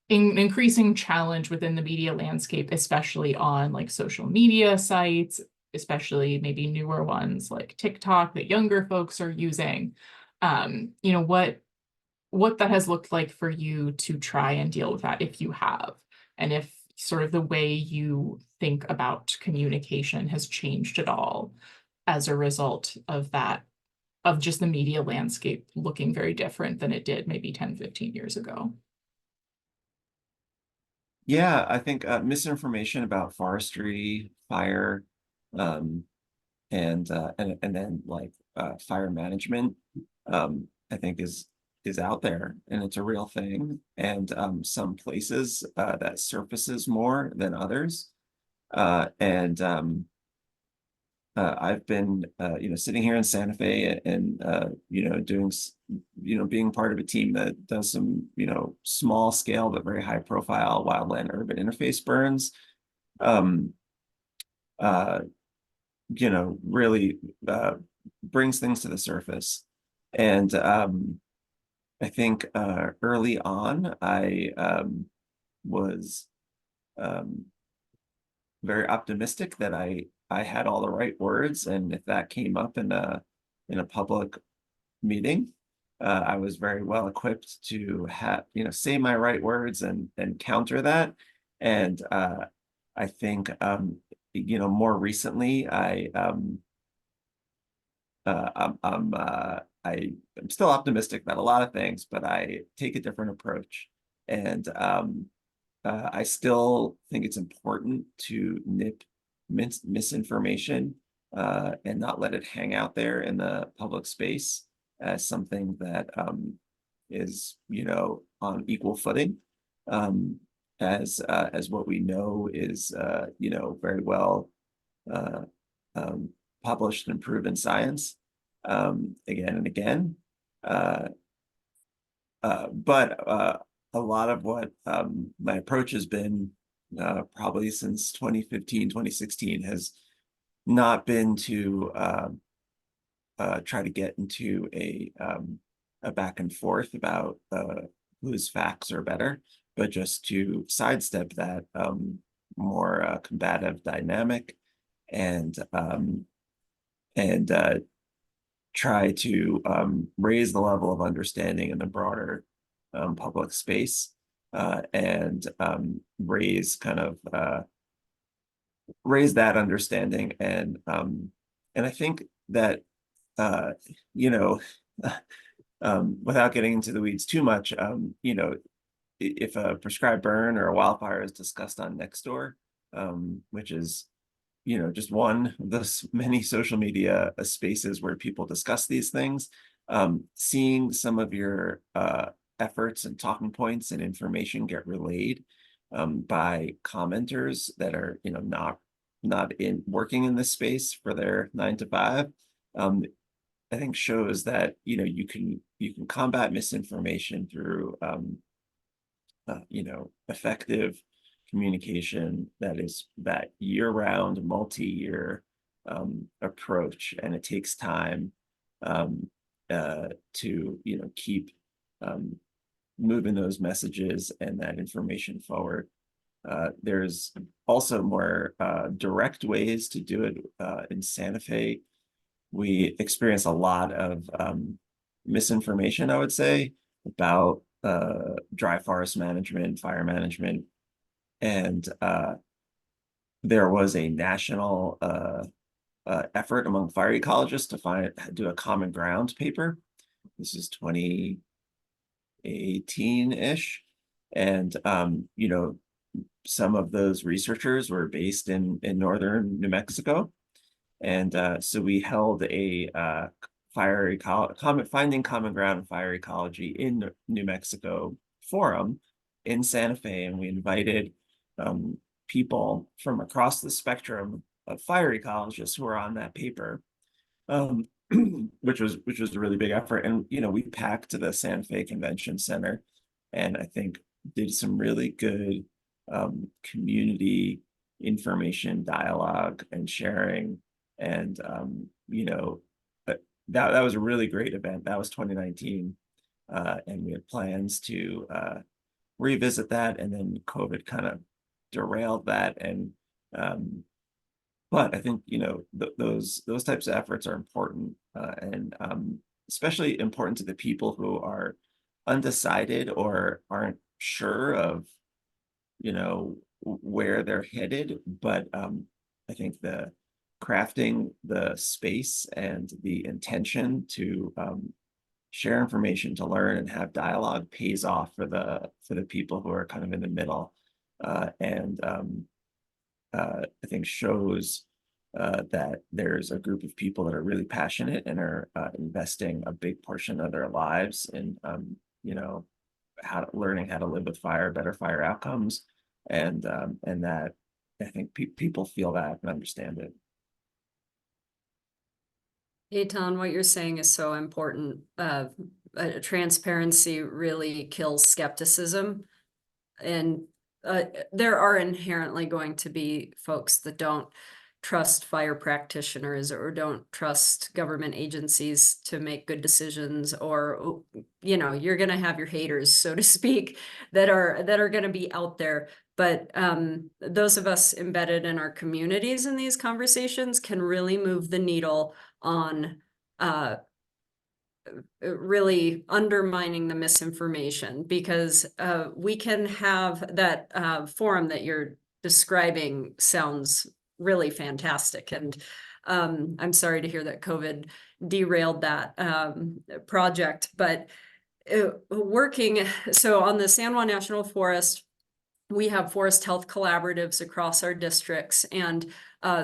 S2: an increasing challenge within the media landscape, especially on like social media sites, especially maybe newer ones like TikTok that younger folks are using. What that has looked like for you to try and deal with that, if you have, and if sort of the way you think about communication has changed at all as a result of that, of just the media landscape looking very different than it did maybe 10, 15 years ago.
S4: Yeah, I think misinformation about forestry, fire, and then like fire management, I think is out there, and it's a real thing. And some places that surfaces more than others. I've been, sitting here in Santa Fe and, doing, being part of a team that does some, small scale but very high profile wildland urban interface burns. Really brings things to the surface. And I think early on, I was very optimistic that I had all the right words, and if that came up in a public meeting, I was very well equipped to have say my right words and counter that. And I think more recently I'm still optimistic about a lot of things, but I take a different approach. And I still think it's important to nip misinformation and not let it hang out there in the public space as something that is, on equal footing, as what we know is, very well published and proven science again and again. But a lot of what my approach has been probably since 2015, 2016 has not been to try to get into a back and forth about whose facts are better, but just to sidestep that more combative dynamic and try to raise the level of understanding in the broader public space and raise that understanding. And I think that without getting into the weeds too much, if a prescribed burn or a wildfire is discussed on Nextdoor, which is just one of those many social media spaces where people discuss these things, seeing some of your efforts and talking points and information get relayed by commenters that are not in working in this space for their 9 to 5, I think shows that you can combat misinformation through effective communication that year-round, multi-year approach, and it takes time to keep moving those messages and that information forward. There's also more direct ways to do it. In Santa Fe, we experience a lot of misinformation, I would say, about dry forest management, fire management. And there was a national effort among fire ecologists to do a common ground paper. This is 2018-ish. And, some of those researchers were based in northern New Mexico. And so we held a finding common ground in fire ecology in New Mexico forum in Santa Fe, and we invited people from across the spectrum of fire ecologists who were on that paper, which was a really big effort. And we packed to the Santa Fe Convention Center, and I think did some really good community information dialogue and sharing. And that was a really great event. That was 2019, and we had plans to revisit that, and then COVID kind of derailed that. And but I think those types of efforts are important, and especially important to the people who are undecided or aren't sure of where they're headed. But I think the crafting the space and the intention to share information, to learn and have dialogue pays off for the people who are kind of in the middle, and I think shows that there's a group of people that are really passionate and are investing a big portion of their lives in, you know, learning how to live with fire, better fire outcomes, and that I think people feel that and understand it.
S5: Eytan, what you're saying is so important. Transparency really kills skepticism, and there are inherently going to be folks that don't trust fire practitioners or don't trust government agencies to make good decisions, or, you know, you're going to have your haters, so to speak, that are going to be out there. But those of us embedded in our communities in these conversations can really move the needle on really undermining the misinformation, because we can have that forum that you're describing sounds really fantastic. And I'm sorry to hear that COVID derailed that project, but so on the San Juan National Forest, we have forest health collaboratives across our districts, and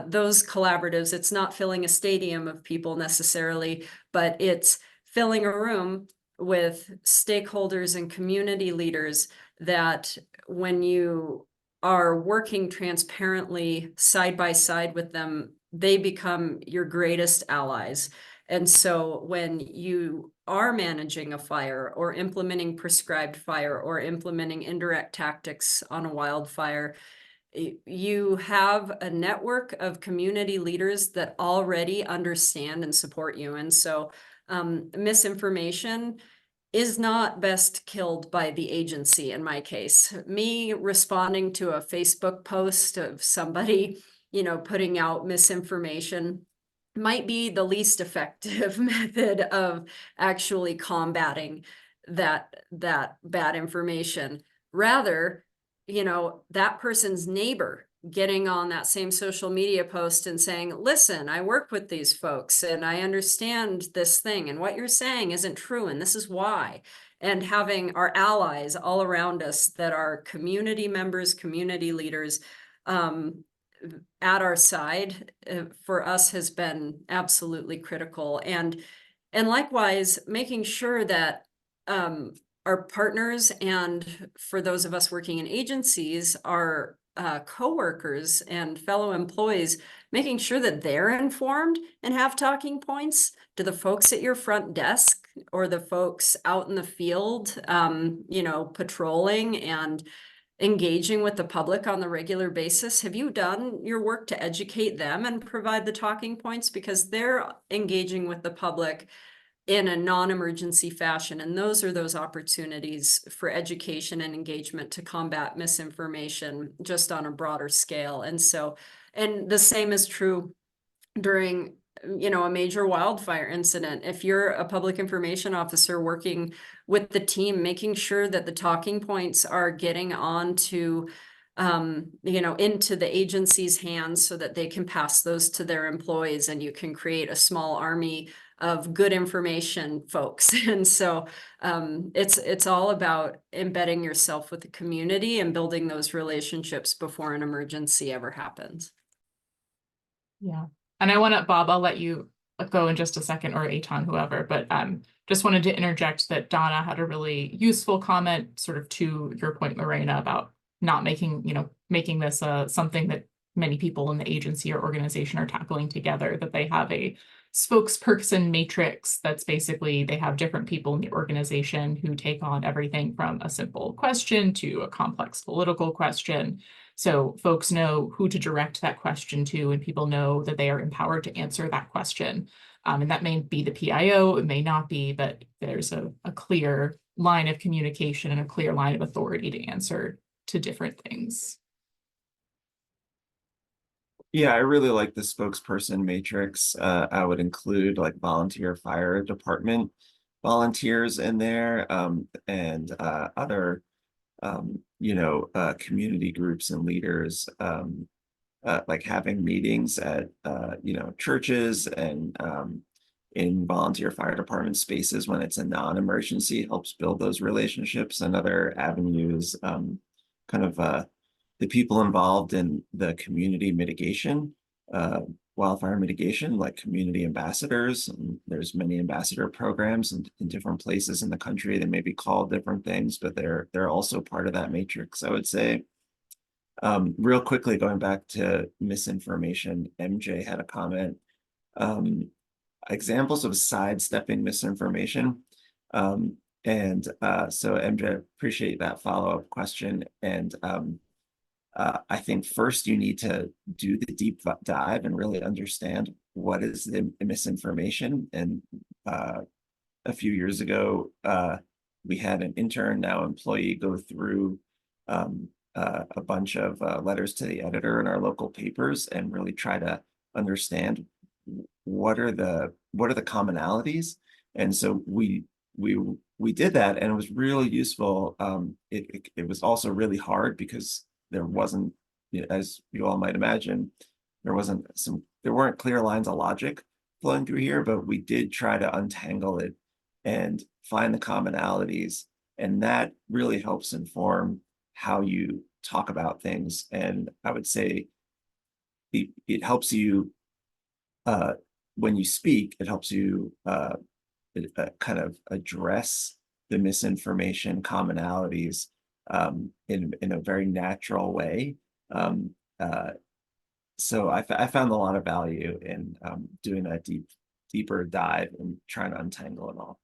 S5: those collaboratives, it's not filling a stadium of people necessarily, but it's filling a room with stakeholders and community leaders that, when you are working transparently side by side with them, they become your greatest allies. And so when you are managing a fire or implementing prescribed fire or implementing indirect tactics on a wildfire, you have a network of community leaders that already understand and support you. And so misinformation is not best killed by the agency. In my case, me responding to a Facebook post of somebody, you know, putting out misinformation might be the least effective method of actually combating that bad information. Rather, you know, that person's neighbor getting on that same social media post and saying, listen, I work with these folks and I understand this thing, and what you're saying isn't true, and this is why. And having our allies all around us that are community members, community leaders, at our side for us has been absolutely critical. And likewise, making sure that our partners, and for those of us working in agencies, our coworkers and fellow employees, making sure that they're informed and have talking points to the folks at your front desk or the folks out in the field, you know, patrolling and engaging with the public on the regular basis. Have you done your work to educate them and provide the talking points? Because they're engaging with the public in a non-emergency fashion. And those are those opportunities for education and engagement to combat misinformation just on a broader scale. And so, and the same is true during, you know, a major wildfire incident. If you're a public information officer working with the team, making sure that the talking points are getting on to, you know, into the agency's hands so that they can pass those to their employees, and you can create a small army of good information folks. And so it's all about embedding yourself with the community and building those relationships before an emergency ever happens.
S2: Yeah. And I want to, Bob, I'll let you go in just a second, or Eytan, whoever, but just wanted to interject that Donna had a really useful comment sort of to your point, Lorena, about not making, you know, making this something that many people in the agency or organization are tackling together, that they have a spokesperson matrix that's basically, they have different people in the organization who take on everything from a simple question to a complex political question. So folks know who to direct that question to, and people know that they are empowered to answer that question. And that may be the PIO, it may not be, but there's a clear line of communication and a clear line of authority to answer to different things.
S4: Yeah, I really like the spokesperson matrix. I would include like volunteer fire department volunteers in there, and other you know, community groups and leaders, like having meetings at you know, churches and in volunteer fire department spaces when it's a non-emergency helps build those relationships. And other avenues, kind of the people involved in the community mitigation wildfire mitigation, like community ambassadors. And there's many ambassador programs in different places in the country. They may be called different things, but they're also part of that matrix. I would say, real quickly, going back to misinformation, MJ had a comment. Examples of sidestepping misinformation. So MJ, appreciate that follow-up question. And I think first you need to do the deep dive and really understand what is the misinformation. And a few years ago, we had an intern, now employee, go through a bunch of letters to the editor in our local papers and really try to understand what are the commonalities. And so we did that, and it was really useful. It was also really hard because there wasn't, as you all might imagine, there weren't clear lines of logic flowing through here, but we did try to untangle it and find the commonalities, and that really helps inform how you talk about things. And I would say it helps you when you speak, it helps you kind of address the misinformation commonalities in a very natural way. So I found a lot of value in doing that deeper dive and trying to untangle it all.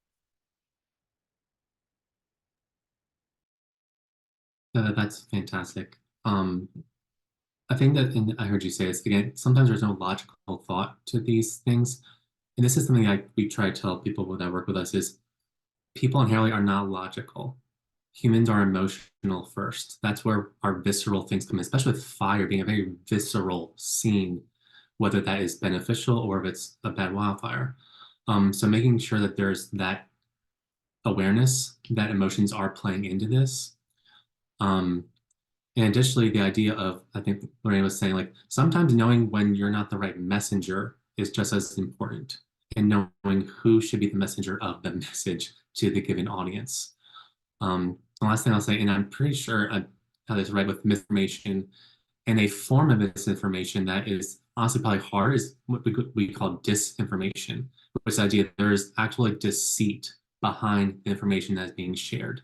S3: That's fantastic. I think that, and I heard you say this again, sometimes there's no logical thought to these things. And this is something we try to tell people that work with us is people inherently are not logical. Humans are emotional first. That's where our visceral things come in, especially with fire being a very visceral scene, whether that is beneficial or if it's a bad wildfire. So making sure that there's that awareness that emotions are playing into this. And additionally, the idea of, I think Lorena was saying, like, sometimes knowing when you're not the right messenger is just as important, and knowing who should be the messenger of the message to the given audience. The last thing I'll say, and I'm pretty sure I have this right with misinformation, and a form of misinformation that is honestly probably hard is what we call disinformation, which is the idea that there is actually deceit behind the information that is being shared.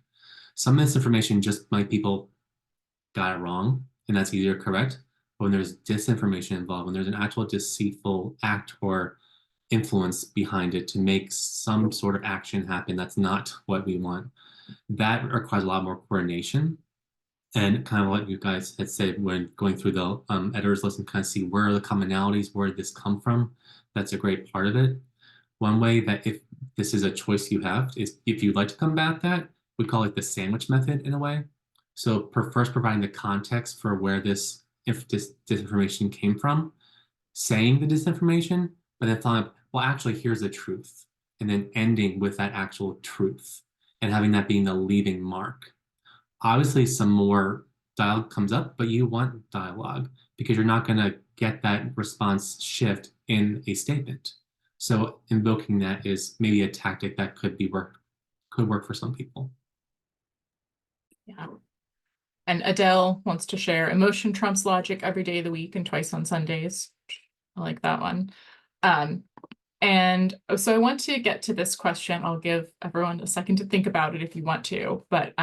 S3: Some misinformation just might people got it wrong, and that's easier to correct. But when there's disinformation involved, when there's an actual deceitful act or influence behind it to make some sort of action happen that's not what we want, that requires a lot more coordination. And kind of what you guys had said when going through the editor's list and kind of see where are the commonalities, where did this come from? That's a great part of it. One way that, if this is a choice you have, is if you'd like to combat that, we call it the sandwich method in a way. So first providing the context for where this disinformation came from, saying the disinformation, but then following up, well, actually, here's the truth. And then ending with that actual truth and having that being the leaving mark. Obviously, some more dialogue comes up, but you want dialogue because you're not going to get that response shift in a statement. So invoking that is maybe a tactic that could work for some people.
S2: Yeah. And Adele wants to share emotion trumps logic every day of the week and twice on Sundays. I like that one. And so I want to get to this question. I'll give everyone a second to think about it if you want to. But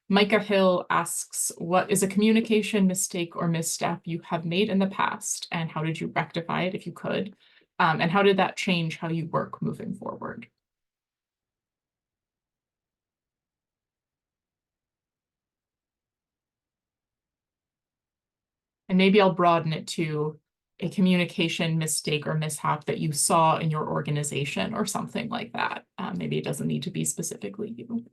S2: Micah Hill asks, what is a communication mistake or misstep you have made in the past? And how did you rectify it if you could? And how did that change how you work moving forward? And maybe I'll broaden it to a communication mistake or mishap that you saw in your organization or something like that. Maybe it doesn't need to be specifically you.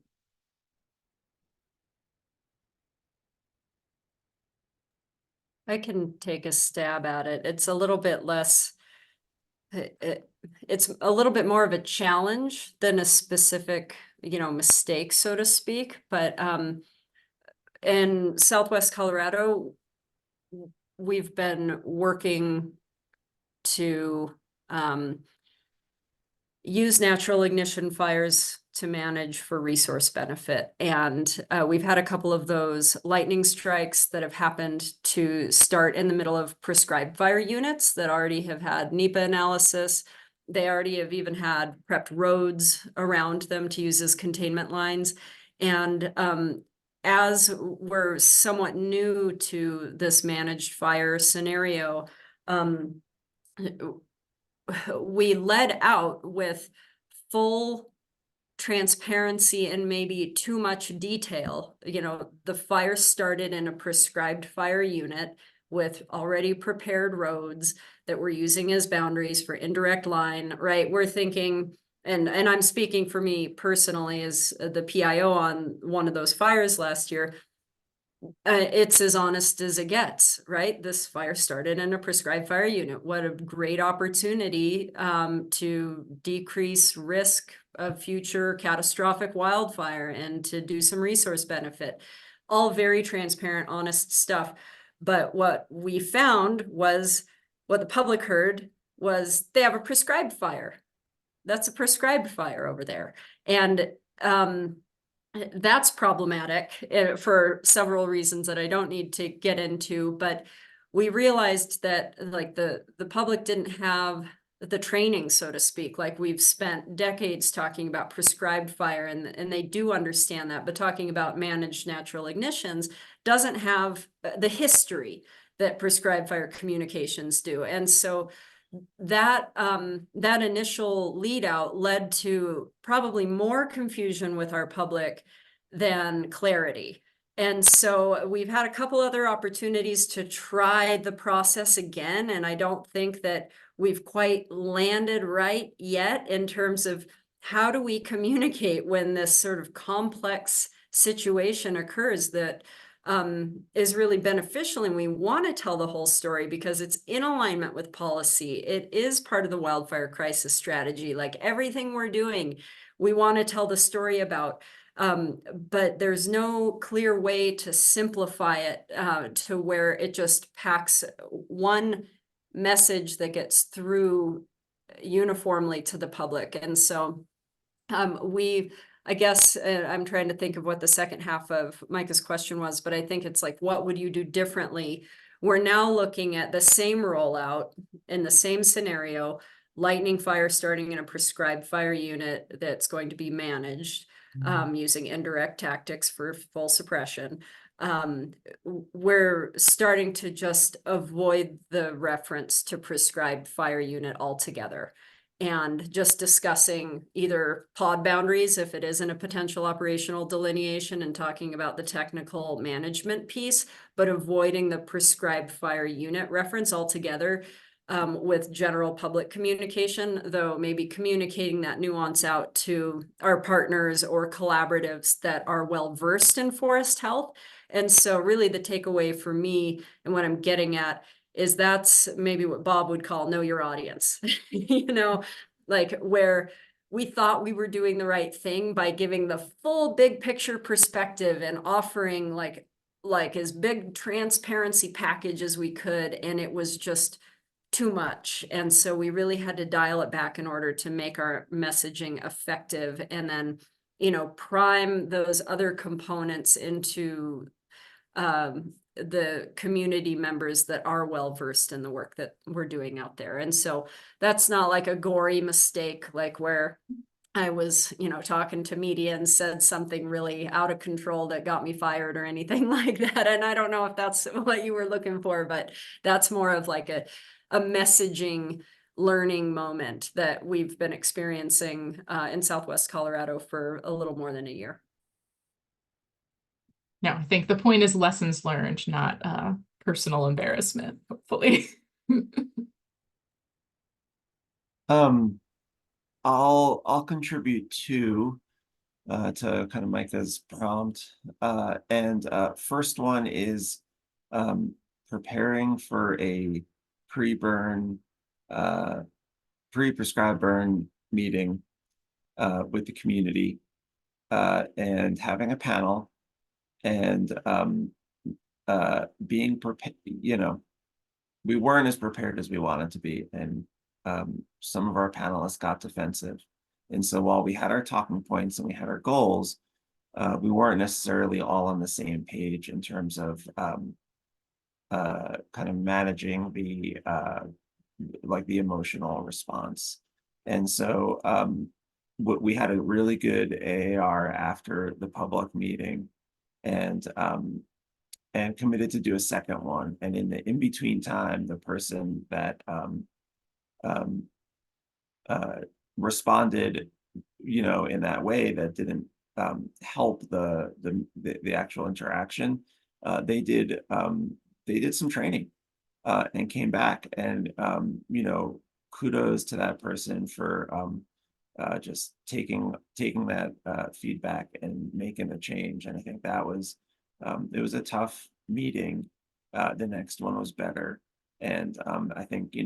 S5: I can take a stab at it. It's a little bit less, it's a little bit more of a challenge than a specific, mistake, so to speak. But in Southwest Colorado, we've been working to use natural ignition fires to manage for resource benefit. And we've had a couple of those lightning strikes that have happened to start in the middle of prescribed fire units that already have had NEPA analysis. They already have even had prepped roads around them to use as containment lines. And as we're somewhat new to this managed fire scenario, we led out with full transparency and maybe too much detail. You know, the fire started in a prescribed fire unit with already prepared roads that we're using as boundaries for indirect line, right? We're thinking, and I'm speaking for me personally as the PIO on one of those fires last year, it's as honest as it gets, right? This fire started in a prescribed fire unit. What a great opportunity to decrease risk of future catastrophic wildfire and to do some resource benefit. All very transparent, honest stuff. But what we found was, what the public heard was, they have a prescribed fire. That's a prescribed fire over there. And that's problematic for several reasons that I don't need to get into, but we realized that like the public didn't have the training, so to speak. Like, we've spent decades talking about prescribed fire, and they do understand that, but talking about managed natural ignitions doesn't have the history that prescribed fire communications do. And so that initial lead out led to probably more confusion with our public than clarity. And so we've had a couple other opportunities to try the process again, and I don't think that we've quite landed right yet in terms of how do we communicate when this sort of complex situation occurs that is really beneficial, and we want to tell the whole story because it's in alignment with policy. It is part of the wildfire crisis strategy. Like, everything we're doing, we want to tell the story about, but there's no clear way to simplify it to where it just packs one message that gets through uniformly to the public. And so I guess I'm trying to think of what the second half of Micah's question was, but I think it's like, what would you do differently? We're now looking at the same rollout in the same scenario, lightning fire starting in a prescribed fire unit that's going to be managed using indirect tactics for full suppression. We're starting to just avoid the reference to prescribed fire unit altogether, and just discussing either pod boundaries if it isn't a potential operational delineation, and talking about the technical management piece, but avoiding the prescribed fire unit reference altogether with general public communication, though maybe communicating that nuance out to our partners or collaboratives that are well versed in forest health. And so really the takeaway for me and what I'm getting at is that's maybe what Bob would call know your audience, you know, like where we thought we were doing the right thing by giving the full big picture perspective and offering like as big transparency package as we could. And it was just too much. And so we really had to dial it back in order to make our messaging effective, and then, you know, prime those other components into the community members that are well versed in the work that we're doing out there. And so that's not like a gory mistake, like where I was, you know, talking to media and said something really out of control that got me fired or anything like that. And I don't know if that's what you were looking for, but that's more of like a messaging learning moment that we've been experiencing in Southwest Colorado for a little more than a year.
S2: No, I think the point is lessons learned, not personal embarrassment, hopefully.
S4: I'll contribute to kind of Micah's prompt. And first one is preparing for a pre-burn, pre-prescribed burn meeting with the community and having a panel and being prepared. You know, we weren't as prepared as we wanted to be, and some of our panelists got defensive, And so while we had our talking points and we had our goals, we weren't necessarily all on the same page in terms of kind of managing the like the emotional response. And so we had a really good AAR after the public meeting, and committed to do a second one. And in the in-between time, the person that responded, in that way that didn't help the actual interaction, they did some training and came back, and kudos to that person for just taking that feedback and making a change. And I think that was it was a tough meeting. The next one was better, and I think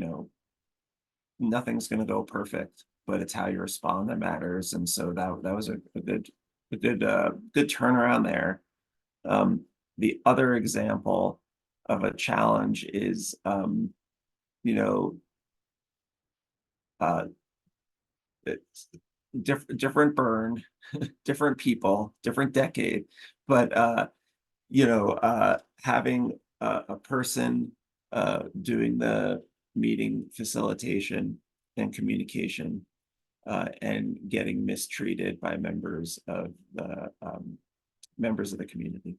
S4: nothing's going to go perfect, but it's how you respond that matters. And so that was a good turnaround there. The other example of a challenge is it's different burn, different people, different decade, but having a person doing the meeting facilitation and communication and getting mistreated by members of the community,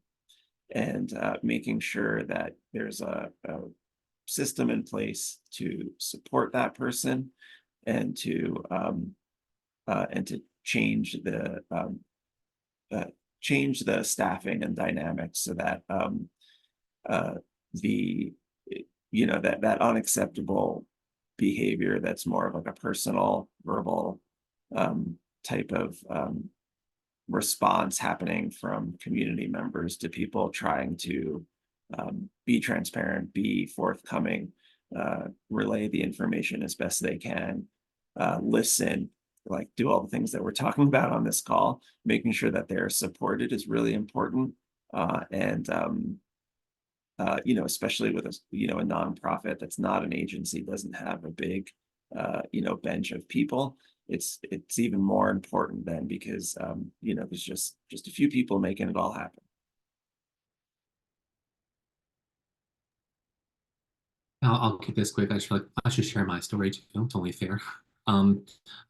S4: and making sure that there's a system in place to support that person, and to change the staffing and dynamics so that that unacceptable behavior that's more of like a personal verbal type of response happening from community members to people trying to be transparent, be forthcoming, relay the information as best they can, listen, like do all the things that we're talking about on this call. Making sure that they're supported is really important. Especially with a nonprofit that's not an agency, doesn't have a big bench of people. It's even more important then, because there's just a few people making it all happen.
S3: I'll keep this quick. I should share my story too. It's only fair. I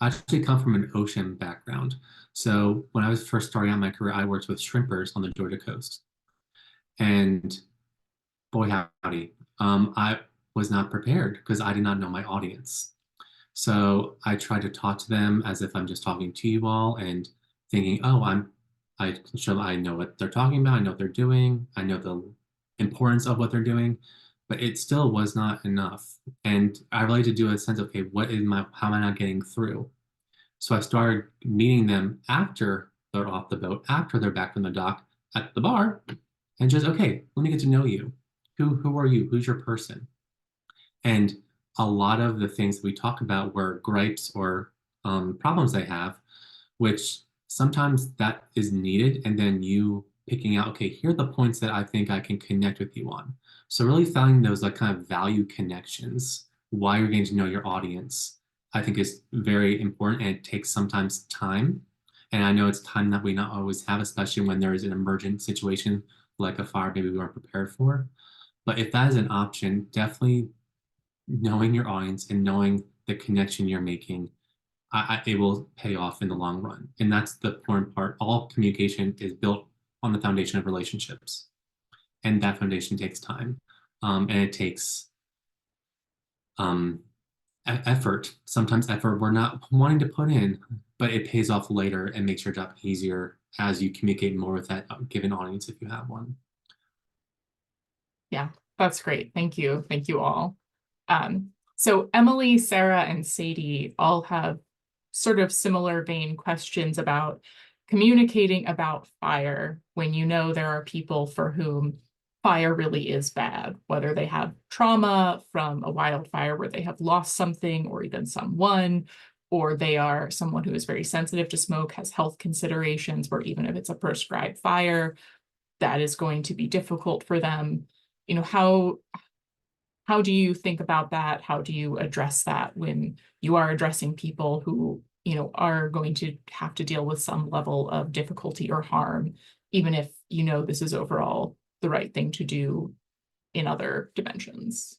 S3: actually come from an ocean background. So when I was first starting out my career, I worked with shrimpers on the Georgia coast. And boy, howdy, I was not prepared because I did not know my audience. So I tried to talk to them as if I'm just talking to you all, and thinking, oh, I know what they're talking about. I know what they're doing. I know the importance of what they're doing, but it still was not enough. And I really had to do a sense of, okay, how am I not getting through? So I started meeting them after they're off the boat, after they're back from the dock at the bar, and just, okay, let me get to know you. Who are you? Who's your person? And a lot of the things that we talk about were gripes or problems they have, which sometimes that is needed. And then you picking out, okay, here are the points that I think I can connect with you on. So really finding those like kind of value connections while you're getting to know your audience, I think is very important, and it takes sometimes time. And I know it's time that we not always have, especially when there is an emergent situation like a fire maybe we weren't prepared for. But if that is an option, definitely knowing your audience and knowing the connection you're making, it will pay off in the long run. And that's the important part. All communication is built on the foundation of relationships. And that foundation takes time. And it takes effort. Sometimes effort we're not wanting to put in, but it pays off later and makes your job easier as you communicate more with that given audience if you have one.
S2: Yeah, that's great. Thank you. Thank you all. So Emily, Sarah, and Sadie all have sort of similar vein questions about communicating about fire when you know there are people for whom fire really is bad, whether they have trauma from a wildfire where they have lost something or even someone, or they are someone who is very sensitive to smoke, has health considerations where even if it's a prescribed fire, that is going to be difficult for them. How do you think about that? How do you address that when you are addressing people who, are going to have to deal with some level of difficulty or harm, even if this is overall the right thing to do in other dimensions.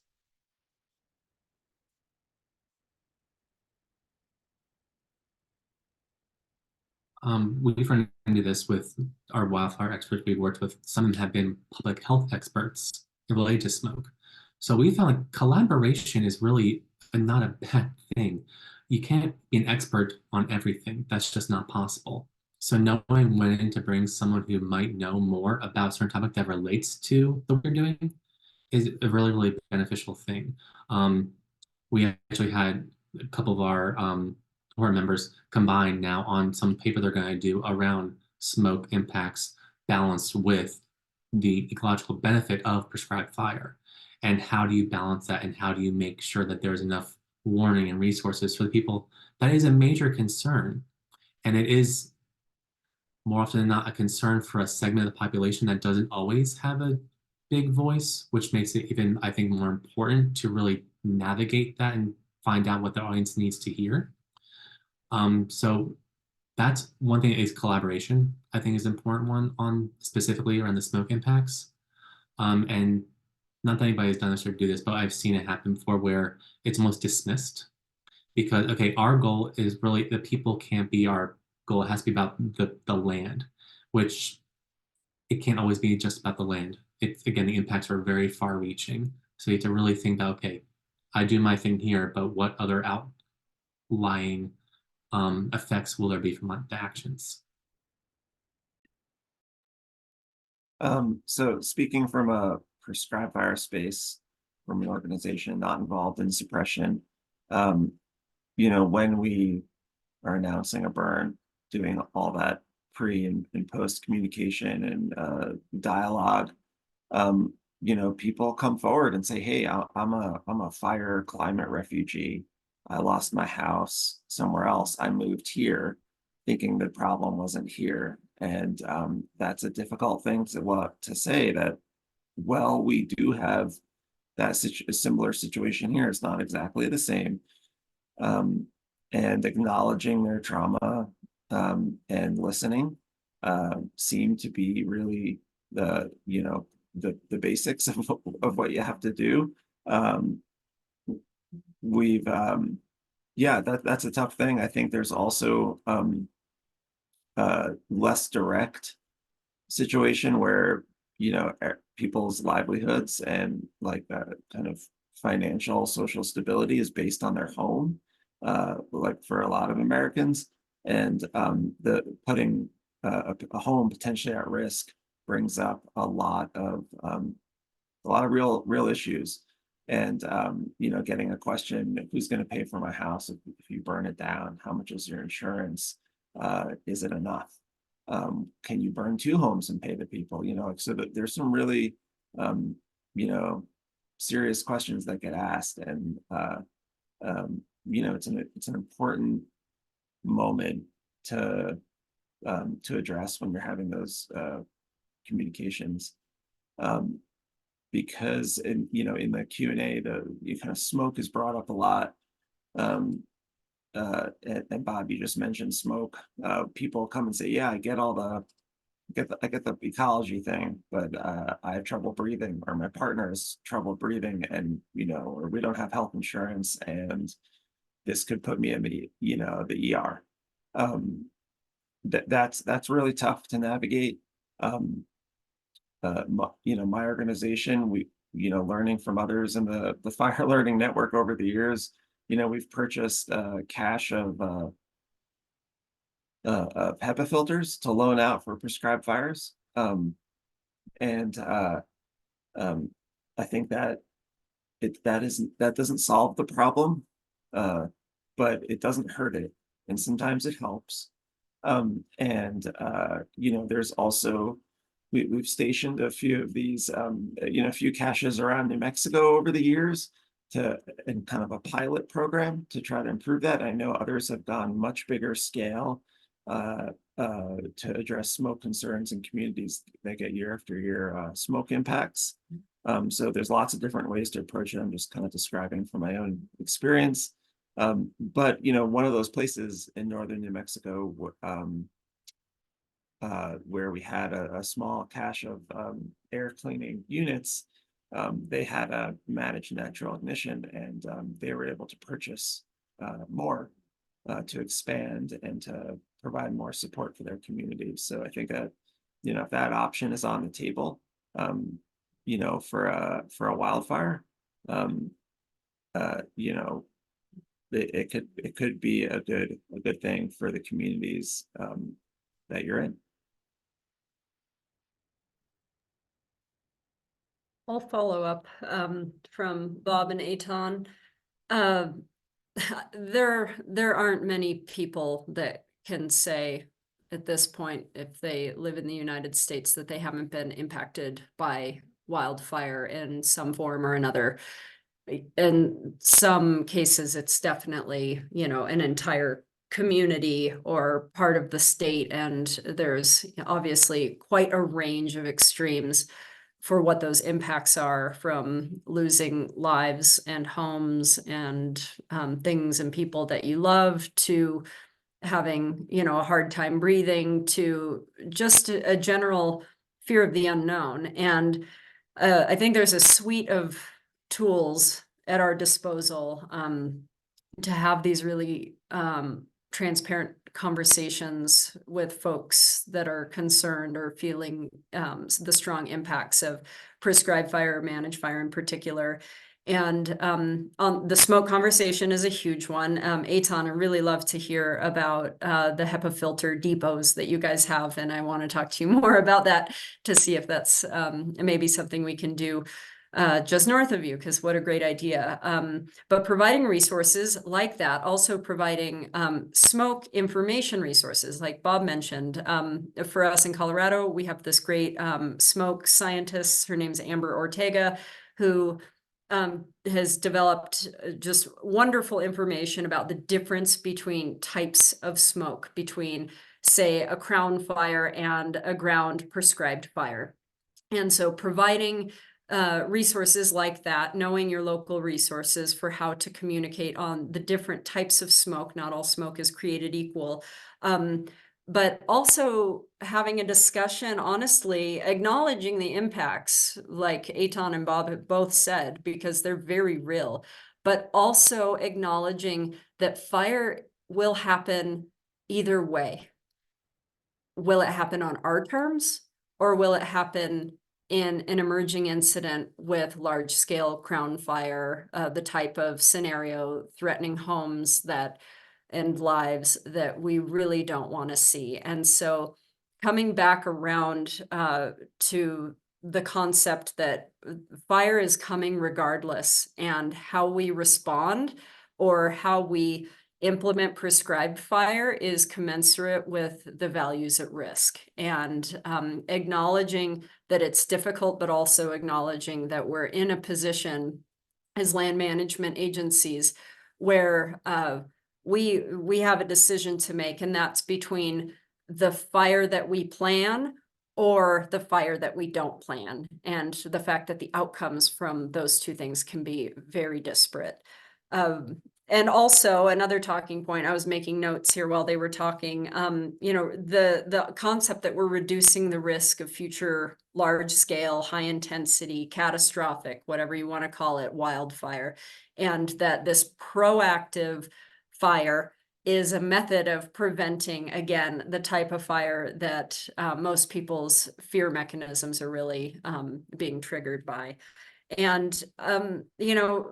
S3: We've run into this with our wildfire experts we've worked with. Some of them have been public health experts related to smoke. So we found like collaboration is really not a bad thing. You can't be an expert on everything. That's just not possible. So knowing when to bring someone who might know more about a certain topic that relates to the work you're doing is a really, really beneficial thing. We actually had a couple of our board members combined now on some paper they're going to do around smoke impacts balanced with the ecological benefit of prescribed fire. And how do you balance that, and how do you make sure that there's enough warning and resources for the people? That is a major concern. And it is more often than not a concern for a segment of the population that doesn't always have a big voice, which makes it even, I think, more important to really navigate that and find out what the audience needs to hear. So that's one thing, is collaboration, I think, is an important one on specifically around the smoke impacts. And not that anybody's done this or do this, but I've seen it happen before where it's almost dismissed because, okay, our goal is really the people can't be our goal. It has to be about the land, which it can't always be just about the land. It's, again, the impacts are very far reaching. So you have to really think about, okay, I do my thing here, but what other outlying effects will there be from the actions?
S4: So speaking from a prescribed fire space, from an organization not involved in suppression, when we are announcing a burn, doing all that pre and post communication and dialogue, people come forward and say, "Hey, I'm a fire climate refugee. I lost my house somewhere else. I moved here, thinking the problem wasn't here." And that's a difficult thing to say. That, well, we do have a similar situation here. It's not exactly the same. And acknowledging their trauma and listening seem to be really the basics of what you have to do. That's a tough thing. I think there's also less direct situation where people's livelihoods and like kind of financial social stability is based on their home, like for a lot of Americans, and the putting a home potentially at risk brings up a lot of real issues. And getting a question: who's going to pay for my house if you burn it down? How much is your insurance? Is it enough? Can you burn 2 homes and pay the people? So that there's some really serious questions that get asked, and it's an important moment to address when you're having those communications, because in the Q&A, the kind of smoke is brought up a lot. And Bob, you just mentioned smoke. People come and say, "Yeah, I get the ecology thing, but I have trouble breathing, or my partner has trouble breathing, and or we don't have health insurance, and this could put me in the ER." That's really tough to navigate. My organization, we learning from others in the fire learning network over the years, we've purchased cache of HEPA filters to loan out for prescribed fires. And I think that that doesn't solve the problem, but it doesn't hurt it, and sometimes it helps. There's also we've stationed a few of these, a few caches around New Mexico over the years in kind of a pilot program to try to improve that. I know others have gone much bigger scale to address smoke concerns in communities that get year after year smoke impacts. So there's lots of different ways to approach it. I'm just kind of describing from my own experience. But one of those places in northern New Mexico, where we had a small cache of air cleaning units, they had a managed natural ignition, and they were able to purchase more to expand and to provide more support for their communities. So I think that if that option is on the table, for a wildfire, it could be a good thing for the communities that you're in.
S5: I'll follow up from Bob and Eytan. There aren't many people that can say at this point, if they live in the United States, that they haven't been impacted by wildfire in some form or another. In some cases, it's definitely, an entire community or part of the state, and there's obviously quite a range of extremes for what those impacts are, from losing lives and homes and things and people that you love, to having, a hard time breathing, to just a general fear of the unknown. And I think there's a suite of tools at our disposal to have these really transparent conversations with folks that are concerned or feeling the strong impacts of prescribed fire or managed fire in particular. And on the smoke conversation is a huge one. Eytan, I really love to hear about the HEPA filter depots that you guys have, and I want to talk to you more about that to see if that's maybe something we can do just north of you, because what a great idea. But providing resources like that, also providing smoke information resources, like Bob mentioned. For us in Colorado, we have this great smoke scientist. Her name's Amber Ortega, who has developed just wonderful information about the difference between types of smoke, between, say, a crown fire and a ground prescribed fire. And so providing resources like that, knowing your local resources for how to communicate on the different types of smoke. Not all smoke is created equal. But also having a discussion, honestly, acknowledging the impacts, like Eytan and Bob have both said, because they're very real, but also acknowledging that fire will happen either way. Will it happen on our terms, or will it happen in an emerging incident with large-scale crown fire, the type of scenario threatening homes and lives that we really don't want to see? And so coming back around to the concept that fire is coming regardless, and how we respond or how we implement prescribed fire is commensurate with the values at risk, and acknowledging that it's difficult, but also acknowledging that we're in a position as land management agencies where we have a decision to make, and that's between the fire that we plan or the fire that we don't plan, and the fact that the outcomes from those two things can be very disparate. And also another talking point, I was making notes here while they were talking, the concept that we're reducing the risk of future large scale, high intensity, catastrophic, whatever you want to call it, wildfire, and that this proactive fire is a method of preventing, again, the type of fire that most people's fear mechanisms are really being triggered by. And,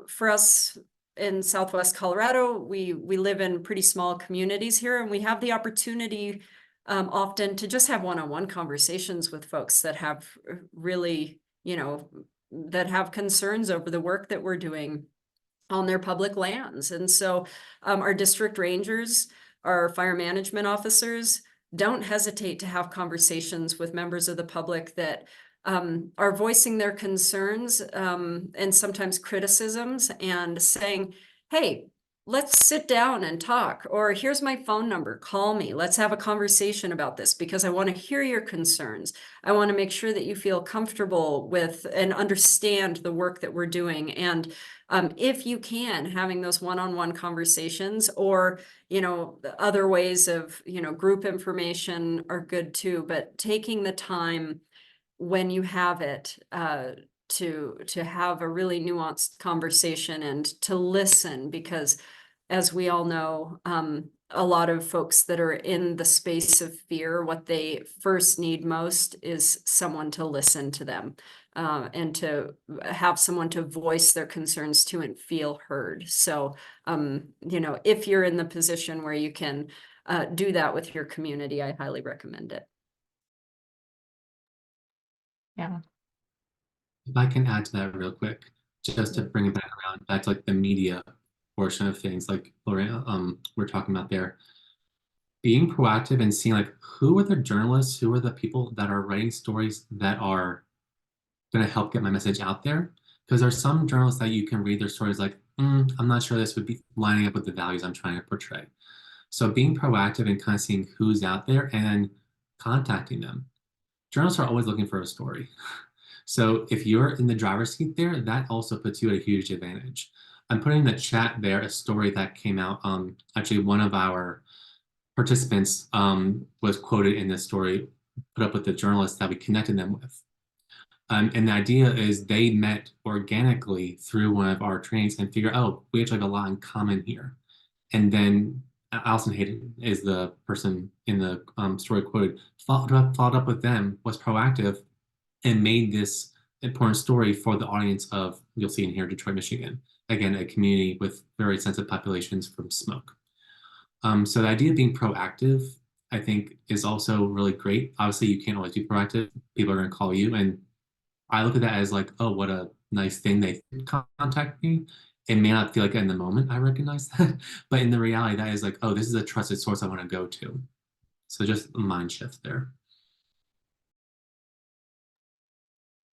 S5: for us in Southwest Colorado, we live in pretty small communities here, and we have the opportunity often to just have one-on-one conversations with folks that have really, that have concerns over the work that we're doing on their public lands. And so our district rangers, our fire management officers, don't hesitate to have conversations with members of the public that are voicing their concerns and sometimes criticisms, and saying, hey, let's sit down and talk, or here's my phone number, call me, let's have a conversation about this, because I want to hear your concerns. I want to make sure that you feel comfortable with and understand the work that we're doing. And if you can, having those one-on-one conversations, or, you know, other ways of, you know, group information are good too, but taking the time when you have it, to have a really nuanced conversation and to listen, because as we all know, a lot of folks that are in the space of fear, what they first need most is someone to listen to them, and to have someone to voice their concerns to and feel heard. So, you know, if you're in the position where you can do that with your community, I highly recommend it.
S2: Yeah.
S3: If I can add to that real quick, just to bring it back around, back to like the media portion of things, like Lorena, we're talking about there. Being proactive and seeing like who are the journalists, who are the people that are writing stories that are going to help get my message out there. Because there's some journalists that you can read their stories like, I'm not sure this would be lining up with the values I'm trying to portray. So being proactive and kind of seeing who's out there and contacting them. Journalists are always looking for a story. So if you're in the driver's seat there, that also puts you at a huge advantage. I'm putting in the chat there a story that came out. Actually, one of our participants was quoted in this story, put up with the journalist that we connected them with. And the idea is they met organically through one of our trainings and figure, oh, we actually have a lot in common here. And then Allison Hayden is the person in the story quoted, followed up with them, was proactive, and made this important story for the audience of, you'll see in here, Detroit, Michigan. Again, a community with very sensitive populations from smoke. So the idea of being proactive, I think, is also really great. Obviously, you can't always be proactive. People are going to call you. And I look at that as like, oh, what a nice thing they contact me. It may not feel like in the moment I recognize that, but in the reality, that is like, oh, this is a trusted source I want to go to. So just a mind shift there.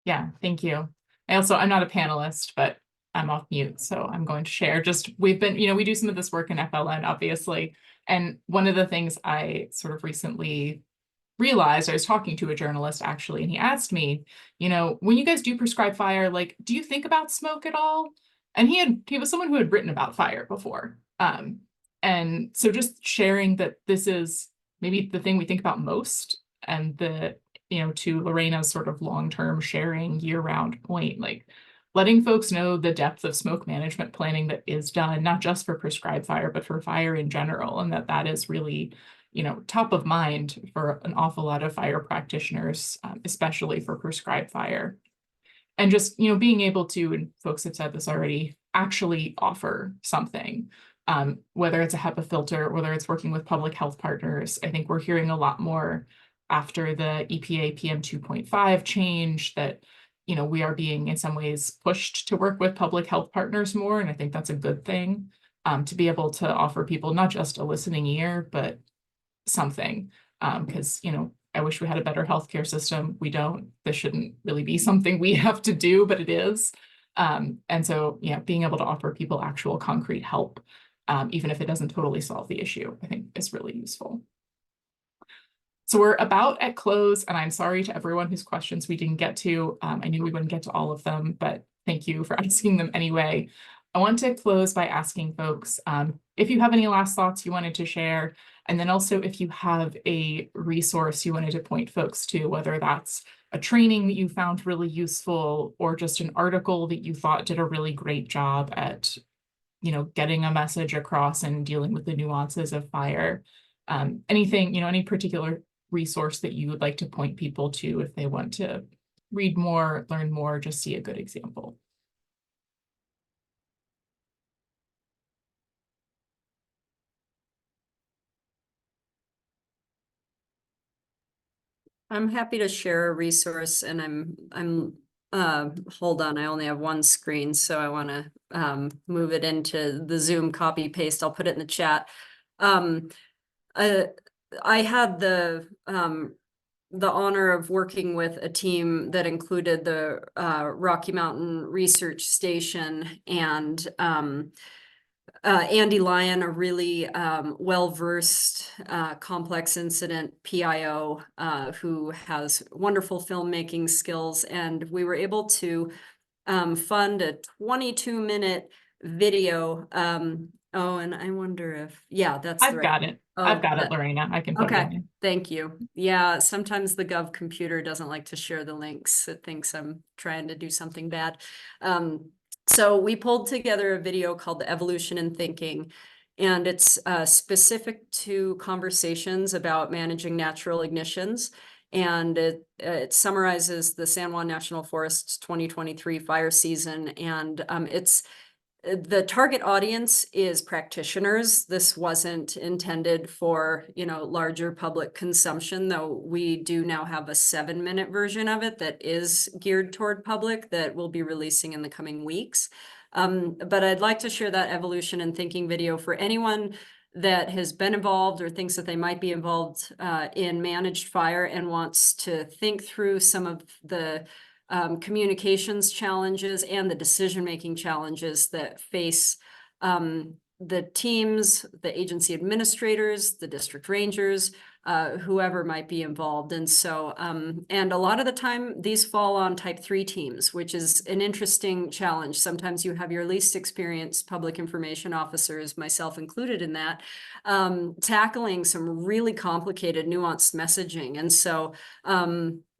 S2: Yeah, thank you. I'm not a panelist, but I'm off mute, so I'm going to share. Just, we've been, you know, we do some of this work in FLN, obviously. And one of the things I sort of recently realized, I was talking to a journalist actually, and he asked me, you know, when you guys do prescribe fire, like, do you think about smoke at all? And he was someone who had written about fire before. And so just sharing that this is maybe the thing we think about most, and the, you know, to Lorena's sort of long-term sharing year-round point, like letting folks know the depth of smoke management planning that is done, not just for prescribed fire, but for fire in general, and that is really, you know, top of mind for an awful lot of fire practitioners, especially for prescribed fire. And just, you know, being able to, and folks have said this already, actually offer something, whether it's a HEPA filter, whether it's working with public health partners. I think we're hearing a lot more after the EPA PM 2.5 change that, you know, we are being in some ways pushed to work with public health partners more. And I think that's a good thing, to be able to offer people not just a listening ear, but something, because, you know, I wish we had a better healthcare system. We don't. This shouldn't really be something we have to do, but it is. And so, yeah, being able to offer people actual concrete help, even if it doesn't totally solve the issue, I think is really useful. So we're about at close, and I'm sorry to everyone whose questions we didn't get to. I knew we wouldn't get to all of them, but thank you for asking them anyway. I want to close by asking folks if you have any last thoughts you wanted to share, and then also if you have a resource you wanted to point folks to, whether that's a training that you found really useful or just an article that you thought did a really great job at, you know, getting a message across and dealing with the nuances of fire. Anything, you know, any particular resource that you would like to point people to if they want to read more, learn more, just see a good example.
S5: I'm happy to share a resource, and I'm hold on, I only have one screen, so I want to move it into the Zoom copy paste. I'll put it in the chat. I had the honor of working with a team that included the Rocky Mountain Research Station and Andy Lyon, a really well-versed complex incident PIO who has wonderful filmmaking skills. And we were able to fund a 22-minute video. Oh, and I wonder if, yeah, that's the
S2: I've
S5: right
S2: got
S5: one.
S2: it.
S5: Oh,
S2: I've got it,
S5: that-
S2: Lorena. I can put it in
S5: Okay,
S2: there.
S5: thank you. Yeah, sometimes the Gov computer doesn't like to share the links. It thinks I'm trying to do something bad. So we pulled together a video called The Evolution in Thinking, and it's specific to conversations about managing natural ignitions. And it summarizes the San Juan National Forest's 2023 fire season. And the target audience is practitioners. This wasn't intended for, larger public consumption, though we do now have a 7-minute version of it that is geared toward public that we'll be releasing in the coming weeks. But I'd like to share that evolution and thinking video for anyone that has been involved or thinks that they might be involved in managed fire and wants to think through some of the communications challenges and the decision-making challenges that face the teams, the agency administrators, the district rangers, whoever might be involved. And so, and a lot of the time these fall on type 3 teams, which is an interesting challenge. Sometimes you have your least experienced public information officers, myself included in that, tackling some really complicated, nuanced messaging. And so,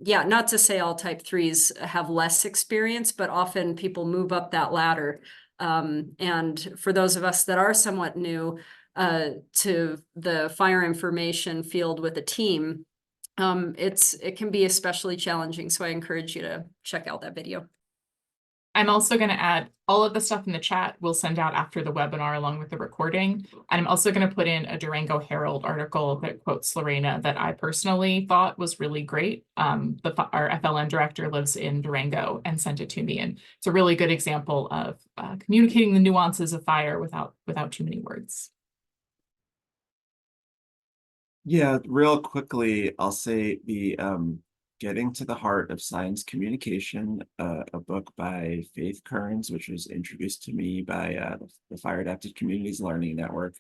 S5: yeah, not to say all type 3s have less experience, but often people move up that ladder. And for those of us that are somewhat new to the fire information field with a team, it can be especially challenging. So I encourage you to check out that video.
S2: I'm also going to add all of the stuff in the chat we'll send out after the webinar along with the recording. And I'm also going to put in a Durango Herald article that quotes Lorena that I personally thought was really great. Our FLN director lives in Durango and sent it to me. And it's a really good example of communicating the nuances of fire without too many words.
S4: Yeah, real quickly, I'll say the Getting to the Heart of Science Communication, a book by Faith Kearns, which was introduced to me by the Fire Adapted Communities Learning Network,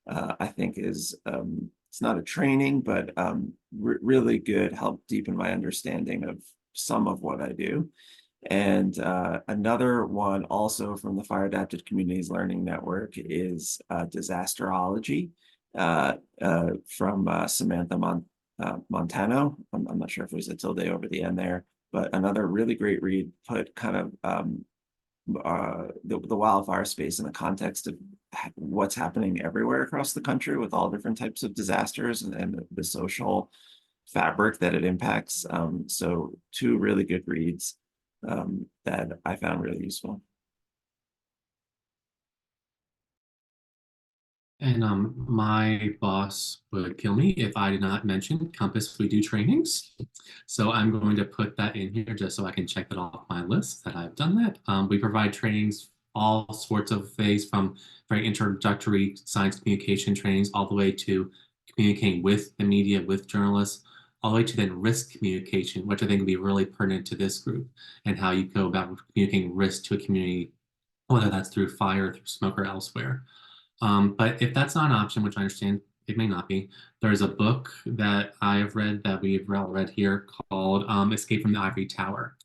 S4: I think is, it's not a training, but really good, help deepen my understanding of some of what I do. And another one also from the Fire Adapted Communities Learning Network is Disasterology from Samantha Montano. I'm not sure if there's a tilde over the end there, but another really great read, put kind of the wildfire space in the context of what's happening everywhere across the country with all different types of disasters and the social fabric that it impacts. So 2 really good reads that I found really useful.
S3: And my boss would kill me if I did not mention Compass. We do trainings. So I'm going to put that in here just so I can check that off my list that I've done that. We provide trainings, all sorts of things, from very introductory science communication trainings all the way to communicating with the media, with journalists, all the way to then risk communication, which I think would be really pertinent to this group and how you go about communicating risk to a community, whether that's through fire, through smoke, or elsewhere. But if that's not an option, which I understand it may not be, there's a book that I have read that we've all read here called Escape from the Ivory Tower.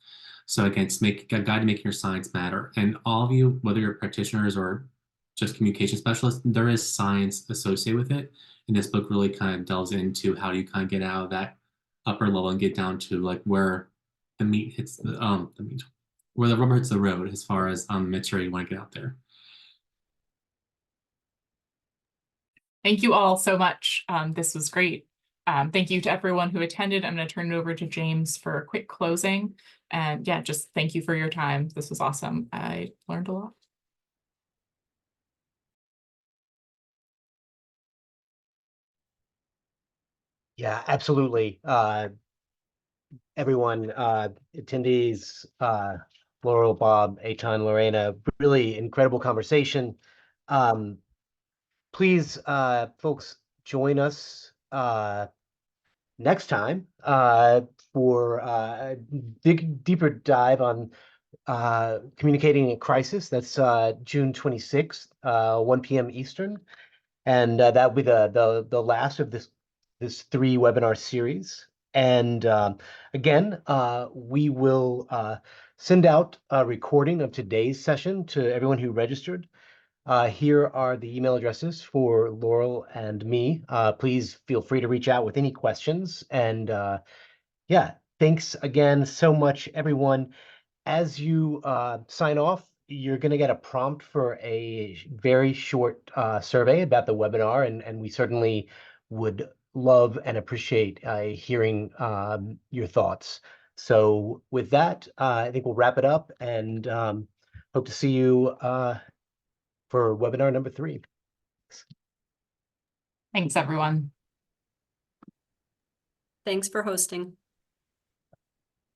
S3: So again, it's a guide to making your science matter. And all of you, whether you're practitioners or just communication specialists, there is science associated with it. And this book really kind of delves into how you kind of get out of that upper level and get down to like where the meat hits where the rubber hits the road as far as material you want to get out there.
S2: Thank you all so much. This was great. Thank you to everyone who attended. I'm going to turn it over to James for a quick closing. And yeah, just thank you for your time. This was awesome. I learned a lot.
S1: Yeah, absolutely. Everyone, attendees, Laurel, Bob, Eytan, Lorena, really incredible conversation. Please, folks, join us next time for a deeper dive on Communicating in Crisis. That's June 26th, 1 p.m. Eastern. And that will be the last of this 3-webinar series. And again, we will send out a recording of today's session to everyone who registered. Here are the email addresses for Laurel and me. Please feel free to reach out with any questions. And yeah, thanks again so much, everyone. As you sign off, you're going to get a prompt for a very short survey about the webinar, and we certainly would love and appreciate hearing your thoughts. So with that, I think we'll wrap it up, and hope to see you for webinar number 3.
S2: Thanks, everyone.
S5: Thanks for hosting.